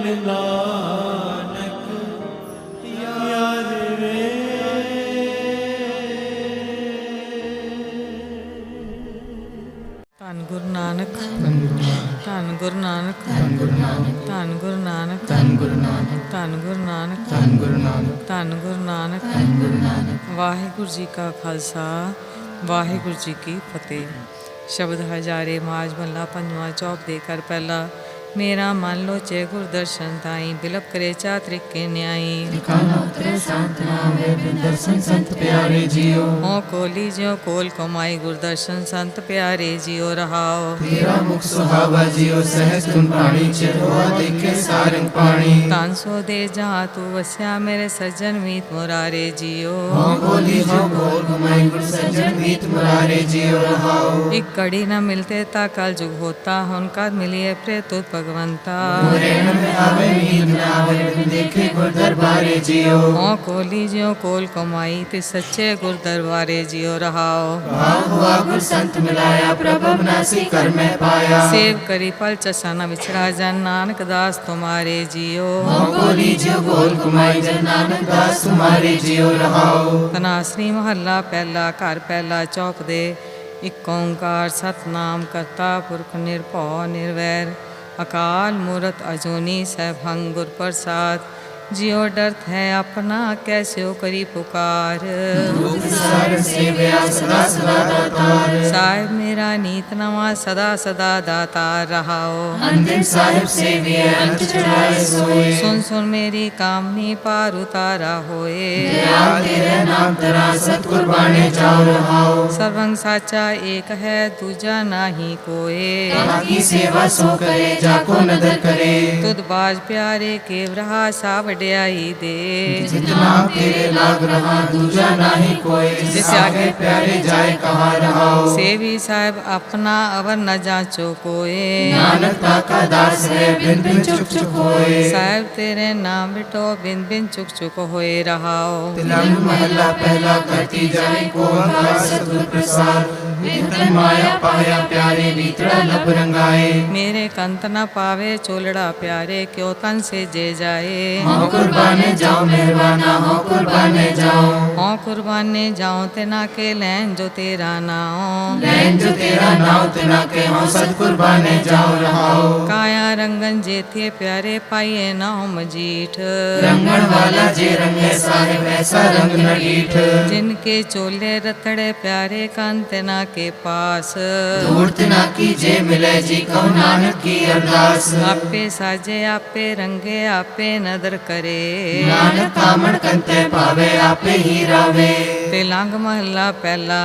ਨਾਨਕ ਯਾਰ ਵੇ।
ਧੰਨ ਗੁਰੂ ਨਾਨਕ ਧੰਨ ਗੁਰੂ ਨਾਨਕ
ਧੰਨ ਗੁਰੂ ਨਾਨਕ
ਧੰਨ ਗੁਰੂ ਨਾਨਕ
ਧੰਨ ਗੁਰੂ ਨਾਨਕ
ਧੰਨ ਗੁਰੂ ਨਾਨਕ
ਧੰਨ ਗੁਰੂ ਨਾਨਕ
ਧੰਨ ਗੁਰੂ ਨਾਨਕ
ਧੰਨ ਗੁਰੂ ਨਾਨਕ।
ਵਾਹਿਗੁਰੂ ਜੀ ਕਾ ਖਾਲਸਾ ਵਾਹਿਗੁਰੂ ਜੀ ਕੀ ਫਤਿਹ। ਸ਼ਬਦ ਹਜ਼ਾਰੇ ਮਾਜ ਮਹੱਲਾ ਪੰਜਵਾਂ ਚੌਪ ਦੇ ਕਰ ਪਹਿਲਾ। ਮੇਰਾ ਮਨ ਲੋਚੇ ਗੁਰ ਦਰਸ਼ਨ ਤਾਈ ਬਿਲਪ ਕਰੇ ਚਾ ਤਰੀਕੇ ਨਿਆਈ।
ਕਾਨਾ ਉਤਰੇ ਸੰਤ ਨਾਮ ਵੇ ਬਿਨ ਦਰਸ਼ਨ ਸੰਤ ਪਿਆਰੇ ਜੀਓ।
ਹੋ ਕੋਲੀ ਜਿਉ ਕੋਲ ਕਮਾਈ ਗੁਰ ਦਰਸ਼ਨ ਸੰਤ ਪਿਆਰੇ ਜੀਓ ਰਹਾਓ।
ਤੇਰਾ ਮੁਖ ਸੁਹਾਵਾ ਜੀਓ ਸਹਿਜ ਤੁਮ ਪਾਣੀ ਚਿਰ ਹੋਆ ਦੇਖੇ ਸਾਰੰਗ ਪਾਣੀ।
ਤਾਂ ਸੋ ਦੇ ਜਹਾਂ ਤੂੰ ਵਸਿਆ ਮੇਰੇ ਸੱਜਣ ਮੀਤ ਮੁਰਾਰੇ ਜੀਓ।
ਹੋ ਗੋਲੀ ਹੋ ਗੋਲ ਘੁਮਾਈ ਗੁਰ ਸੱਜਣ ਮੀਤ ਮੁਰਾਰੇ ਜੀਓ ਰਹਾਓ।
ਇੱਕ ਕੜੀ न मिलते ता कल जुग होता हुनका मिलिए प्रेत भगवंता।
ਰਹਿਣ ਮੈਂ ਆਵੇ ਨੀਂਦ ਨਾ ਆਵੇ ਬਿਨ ਦੇਖੇ ਗੁਰ ਦਰਬਾਰੇ ਜੀਓ।
हो कोली जियो कोल कमाई ते सच्चे गुर दरबारे जियो रहाओ।
भाव हुआ गुर संत मिलाया प्रभ अविनाशी कर मैं पाया।
सेव करी पल चसा न विछड़ा जन नानक दास तुम्हारे जियो।
हो गोली जियो गोल घुमाई जन नानक दास तुम्हारे जियो रहाओ।
तनासरी महला पहला घर पहला चौक दे। इक ओंकार सतनाम करता पुरख निरभौ निर्वैर अकाल मूरत अजूनी सैभं गुर प्रसाद। जियो डरत है अपना कैसे करी पुकार। साहिब मेरा नीत नवा सदा सदा दातार रहाओ।
अंतिम साहिब सेविए अंत चढ़ाए सोए।
सुन सुन मेरी कामनी पार उतारा होए।
तेरे नाम तरा सतगुर बाणे जाओ रहाओ।
सर्वंग साचा एक है दूजा नाही कोए।
की सेवा सो करे जाको नदर करे।
तुद बाज प्यारे केव रहा सावड आई दे।
जितना तेरे लाग रहा दूजा नाही कोई। जिस आगे प्यारे जाए कहाँ रहाओ।
सेवी साहिब अपना अवर न जाचो कोए।
नानक ताका दास है बिन बिन चुप चुप होए।
साहिब तेरे नाम बिटो बिन बिन चुक चुक होए रहाओ।
तिलंग महला पहला करती जाए को ओंकार सतगुर प्रसाद। वितन माया पाया प्यारे बीतड़ा लब रंगाए।
मेरे कंत न पावे चोलड़ा प्यारे क्यों तन से जे जाए।
हो कुर्बाने जाओ मेहरबाना हो कुर्बाने जाओ।
हो कुर्बाने जाओ तेना के लैन जो तेरा नाओ।
लैन जो तेरा नाव तना के हो सद कुर्बाने जाओ रहाओ।
काया रंगन जेथे प्यारे पाइए नाओ मजीठ।
रंगण वाला जे रंगे साहिब ऐसा रंग न डीठ।
जिनके चोले रतड़े प्यारे कंत ना के पास।
धूर्त ना की जे मिले जी कहो नानक की अरदास।
आपे साजे आपे रंगे आपे नदर करे।
नानक कामण कंते पावे आपे ही रावे।
तिलंग महला पहला।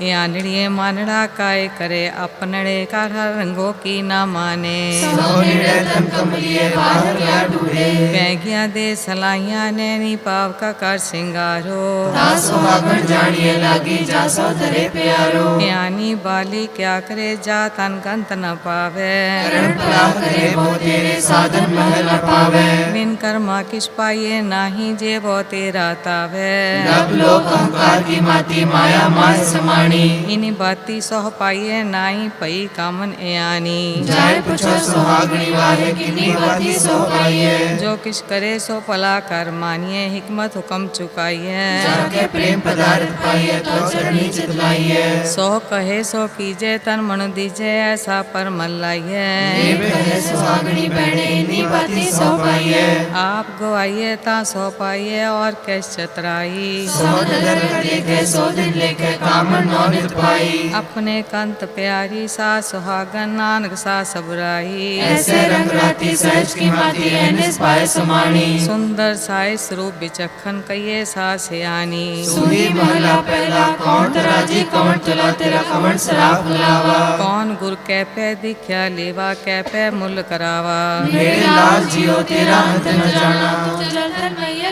यानड़िए मानड़ा काय करे अपनड़े कर रंगो की ना माने।
सोनिड़े तन कमलिए बाहर या डूरे।
पैगिया दे सलाइया नैनी पाव का कर सिंगारो।
तासो आगण जानिए लागी जासो धरे प्यारो।
यानी बाली क्या करे जा तन कंत न पावे।
करण भला करे वो तेरे साधन महल पावे।
बिन कर्मा किस पाइए नाही जे वो तेरा तावे।
लब लोक अहंकार की माती माया माय समानी।
इनी बाती सोह पाइए नाई पई कामन एयानी।
जाय पुछो सुहागणी वाहे किनी बाती सो पाइए।
जो किस करे सो पला कर मानिए हिकमत हुक्म चुकाइए।
जाके प्रेम पदार्थ पाइए तो चरणी चितलाइए।
सो कहे सो कीजे तन मन दीजे ऐसा पर मल्लाइए।
देव कहे सुहागणी बहने इनी बाती सो पाइए।
आप गवाइए ता सो पाइए और कैस चतराई।
सो नदर देखे सो दिन लेके कामन नौनित पाई।
अपने कंत प्यारी सा सुहागन नानक सा सबराई।
ऐसे रंग राती सहज की माती एनिस पाए समानी।
सुंदर साय स्वरूप बिचखन कहिए सा सियानी।
सुही महला पहला कौन तराजी कौन तुला तेरा कौन सराफ बुलावा।
कौन गुर कै पे दिख्या लेवा कै पे मुल करावा।
मेरे लाल जियो तेरा अंत न जाना।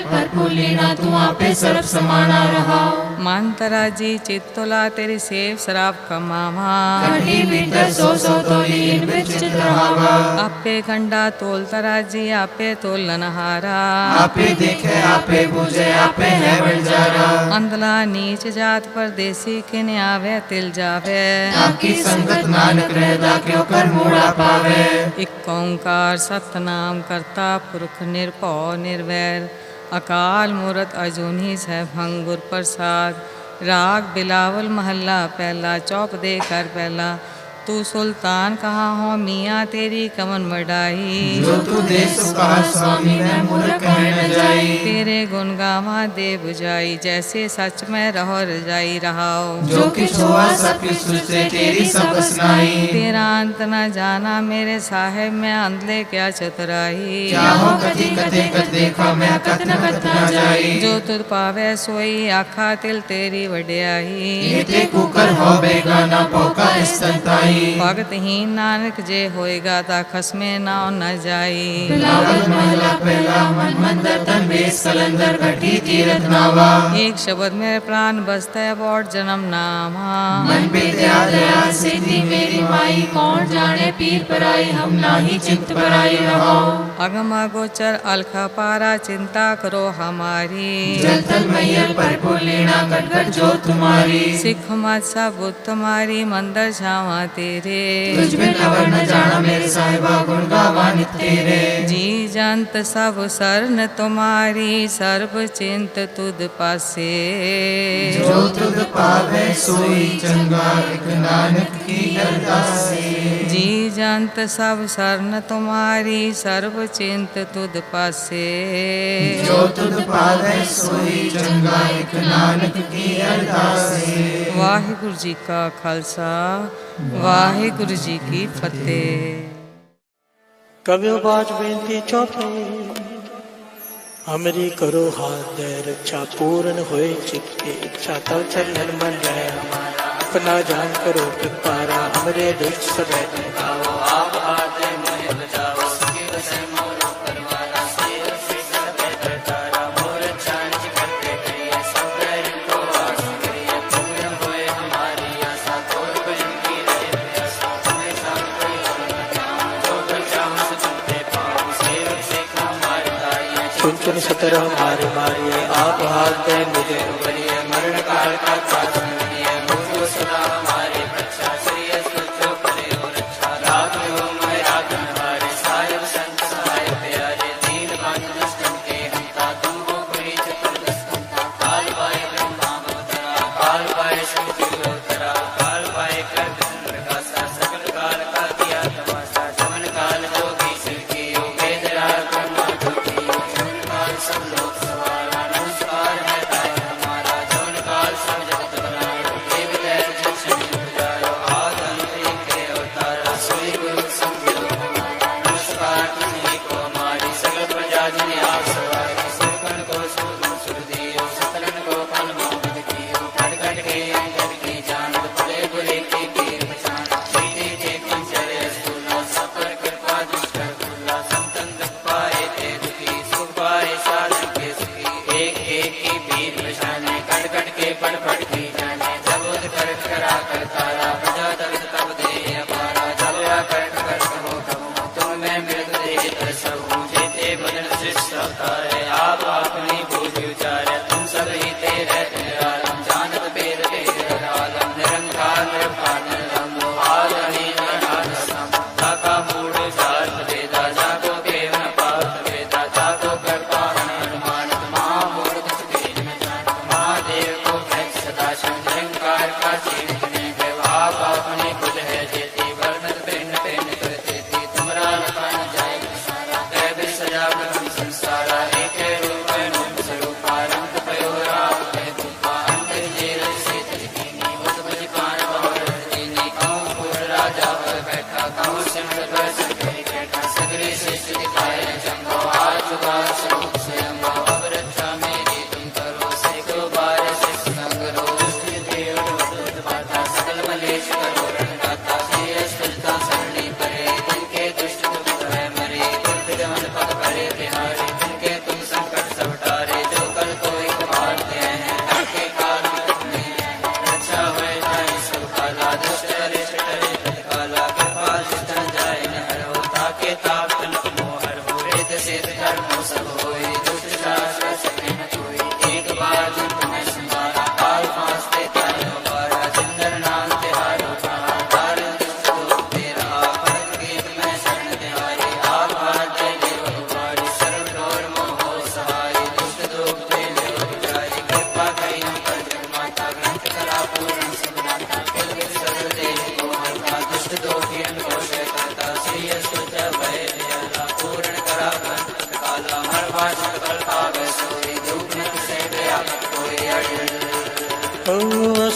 पर भूली ना तू आपे सर्व समाना रहा।
मंतराजी चित्तोला तेरी सेव शराब कमावा
कटी भीतर सो तोलीन बिच चित्रहावा
आपे खंडा तोल तराजी आपे तोलनहारा
आपे देखे आपे बुझे आपे है बंजारा
अंधला नीच जात परदेसी किन आवे तिल जावे
आपकी संगत नानक रहता क्यों कर मूड़ा पावे
एक ओंकार सतनाम करता पुरख निरभौ निर्वैर अकाल मूरत अजूनी सैभं गुर प्रसाद राग बिलावल महल्ला पहला चौक दे कर पहला तू सुल्तान कहाँ हो मियाँ तेरी कमन बढ़ाई
जो तू दे सुखा स्वामी मैं मूर्ख कह न जाई
तेरे गुण गावा दे बुझाई जैसे सच में रहो रजाई रहाओ
जो किछ हुआ सब किछ तुझसे तेरी सब सुनाई
तेरा अंत न जाना मेरे साहेब में अंधले क्या चतुराई
चाहो कति कते कत देखा मैं कत न जाई
जो तुझ पावे सोई आखा तिल तेरी वड्याई
ये ते कुकर हो बेगाना पोका संताई
भगतहीन नानक जे होएगा ता खसमे नाव न जाई
बिलावल महला पहला मन मंदर तन बेस कलंदर घटी तीरथ नावा
एक शब्द मेरे प्राण बसते बोट जन्म नामा
मन विद्या दया सिद्धि मेरी माई कौन जाने पीर पराई हम नाही चिंत पराई रहो
अगम अगोचर अलखा पारा चिंता करो हमारी
जल तल मैया पर पुलेना कट कट जो तुम्हारी
सिख मत सब बुद्ध तुम्हारी मंदिर छावा तेरे
तुझ बिन अवर न जाना मेरे साहिबा गुण गावा नित तेरे
जी जंत सब शरण तुम्हारी सर्व चिंत तुद पासे
जो तुद पावे सोई चंगा एक नानक की अरदासे
जी जंत सब शरण तुम्हारी सर्व चिंत तुद पासे
जो तुद पावे सोई चंगा एक नानक की अरदासे
वाहिगुरु जी का खालसा वाहिगुरु जी की फतेह।
कव्यो बाज बेनती चौथे हमरी करो हाथ दे रक्षा पूर्ण होए चित्ते इच्छा तब चलन मन रहे हमारा अपना जान करो पिपारा हमरे दुष्ट सब
आओ आप आते मोहे बचाओ सुखी बसे मोरो परवारा सेव से सबे करतारा मोर चांच करते करिए सब बैरन को आस करिए पूर्ण होए हमारी आशा कोई भजन की रहे प्यासा तुम्हें सब कोई और न जाऊं जो कोई चाहो सो चलते पाओ सेवक से हमारे दाइए
चुन चुन सतर मारे मारिए आप हाथ दे मुझे
बलिए मरण काल का साथ मिलिए मुझको सदा हमारे रक्षा श्री जो करे हो रक्षा राग हो मैं राग हमारे साहिब संत सहाय प्यारे दीन बांध दुष्टन के हंता तुम हो कोई चतुर्दश हंता काल पाए ब्रह्मा अवतरा काल पाए शक्ति अवतरा काल पाए कर विष्णु प्रकाशा सकल काल का किया तमाशा जमन काल जोगी शिव की योग वेदराग ब्रह्मा ज्योति जमन काल सब लोग सवारा नमस्कार है ताय हमारा जमन काल सब जगत बनाओ देव दैव जन पुजारो आद अंत के अवतारा सोई गुरु संगियो हमारा नमस्कार तुम्हीं को हमारी सकल प्रजा जन आप सवारी सुकन को सुन सुर दियो सकलन को फल मोहम्मद कियो कट कट के अंजन की जान बुले बुले की पीर पहचान प्रीति के कंचरे सुना सफर कृपा दुष्ट खुला संतन दुख पाए ते दुखी सुख पाए साधन के सुखी एक एक की पीर पहचाने कट कट के पड़ पड़ की जाने जबोध कर करा कर तारा प्रजा तब तब दे अपारा जब कर कर कहो कहो तुम मैं मृग दे तर सब जेते भजन श्रेष्ठ अवतार आप अपनी भूज उचारे तुम सब ही तेरे आलम जानत पेद पेद आलम निरंकार निरंकार निरंगो आदि निरंकार सम ताका मूढ़ चार वेदा जाको केवल पाप वेदा जाको कृपा हनुमान महामूर्ख सुखेन में जान महादेव को भय सदा शिव निरंकार का चीन में आप अपने खुद है जेती वर्णत पिंड पिंड करते थी तुमरा लखन जाए सारा दैव सजा ब्रह्म संसारा एक रूप नम स्वरूपा रंग पयो राम है तुपा अंत जेल से तजकीनी उस बज पान बहुर रजनी कहूँ पूर राजा पर बैठा कहूँ सिमर पर संगे बैठा सगरे श्रेष्ठ दिखाए जंगो आज जुगा स्वरूप से अंगो अब रक्षा मेरी तुम करो सैकड़ों बार शिष्ट संगरो दुष्ट देव दूत बाता सकल मलेश करो रणदाता श्री अस्थिरता सरणी परे जिनके दुष्ट दुख है मरे दुर्ग दमन पग परे बिहारी जिनके तुम संकट सब टारे जो कल को एक बार हैं के काल प्राप्त न मोहर होए सिद्ध कर्मों सब होए दुष्ट शास्त्र सके न कोई एक बार जो तुम्हें संभाला काल फांसते तारो पारा जिंदर नाम तिहारो कहा तार दुष्ट को तेरा परम गीत में शरण तिहारी आप हाथ दे देव बारी सर्व डोर मोह सहाय दुष्ट दुख दे देव जारी कृपा करी हम पर जगमाता ग्रंथ करा पूर्ण सब नाता किल विद सर्व देह को हरता दुष्ट दोषियन को क्षय करता श्री अस्तुत भय दयाला पूर्ण करा ग्रंथ काला हर भाषण कल पावे सोई दुख न किसे दया कोई अड़ियल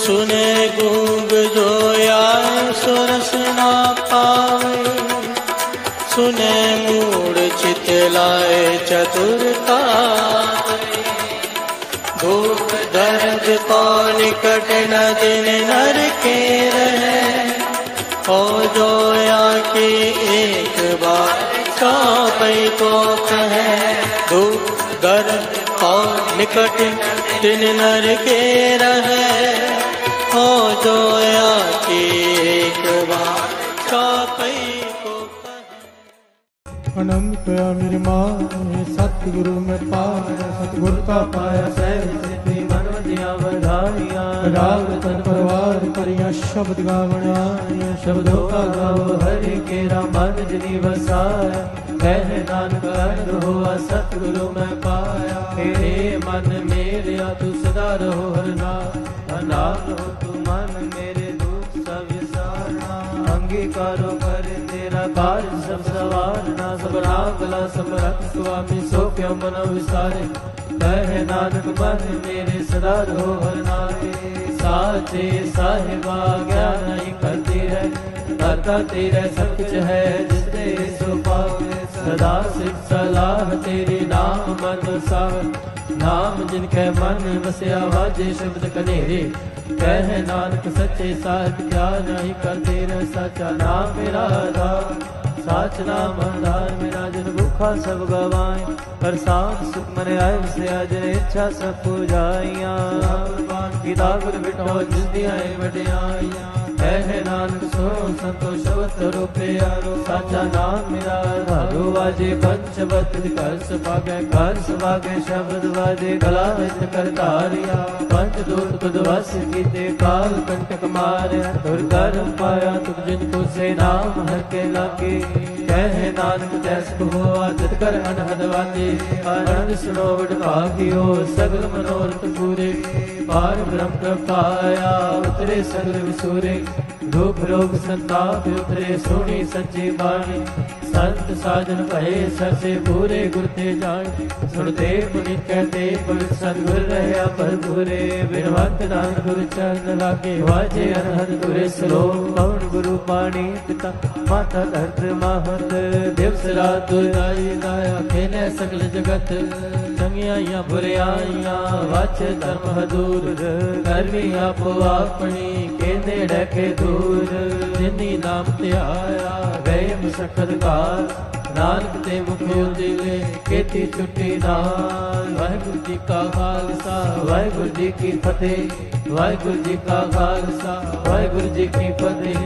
सुने गूंग जो आए सुरस ना पावे सुने मूड चित लाए चतुरता दुख दर्द को निकट न दिन नर के रहे हो जो की एक बार चौपई को कहे दुख दर्द और निकट दिन नर के रहे हो जो की एक बार चौपई को कहे। अनंत कया मेरी माँ सतगुरु में पाया सतगुरु का पाया सहज सिद्धि मन दिया बधाइया राग तन परवार करिया शब्द गावण आया शब्दों का गाओ हरि केरा मन जिनी बसाया कह नानक अर्थ हुआ सतगुरु में पाया तेरे मन मेरे तू सदा रहो हर नाम हो तू मन मेरे दुख सब विसारना अंगीकारो कर तेरा कार्य सब सवारना सब रागला सब रख स्वामी सो क्यों मन विसारे कह नानक मन मेरे सदा रहो हर नारे साचे साहिबा ज्ञान नहीं करती है करता तेरा सब कुछ है जिसने सो पावे सदा सिख सलाह तेरे नाम मन सावन नाम जिनके मन बसया वाजे शब्द कनेरे कह नानक सच्चे साहिब क्या नहीं करते रह सच्चा नाम मेरा आधार साच नाम आधार मेरा जिन भूखा सब गवाए प्रसाद सुख मन आए से आज इच्छा सब पूजाइया गीता गुर बिठो जिस दिया वड्याइया कह नानक सो संतोष रूपे आरो साचा नाम मेरा आधारो वाजे पंचवत कर सभागे शब्द वाजे गला विद कर तारिया पंच दूत तुद वस कीते काल कंटक मारे दुर्गर पाया तुम जिनको से नाम हर के लागे कह नानक जैस को आदत कर अनहद वाजे आनंद सुनो वड भागियो सगल मनोरथ पूरे पार ब्रह्म पाया उतरे सगल विसूरे दुख रोग संताप उतरे सोनी सच्ची बाणी संत साजन भये सरसे पूरे गुर ते जान सुनते पुनित कहते पवित्र सतगुर रहे पर पूरे बिनवंत नाम गुरु चरण लागे वाजे अनहद गुरे श्लोक पवन गुरु पाणी पिता माता धरत महत दिवस रात दाई दाया खेने सगल जगत चंगियाइया बुरियाइया वाच धर्म हदूर करवी आपो अपनी केंदे डके दूर जिनी नाम ते आया गए मुसक्कत कार नानक ते मुख उजिले केती छुट्टी नाल वाहिगुरु जी का खालसा वाहिगुरु जी की फतेह वाहिगुरु जी का खालसा वाहिगुरु जी की फतेह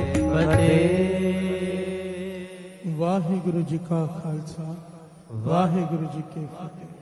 वाहिगुरु जी का खालसा वाहिगुरु जी की फतेह।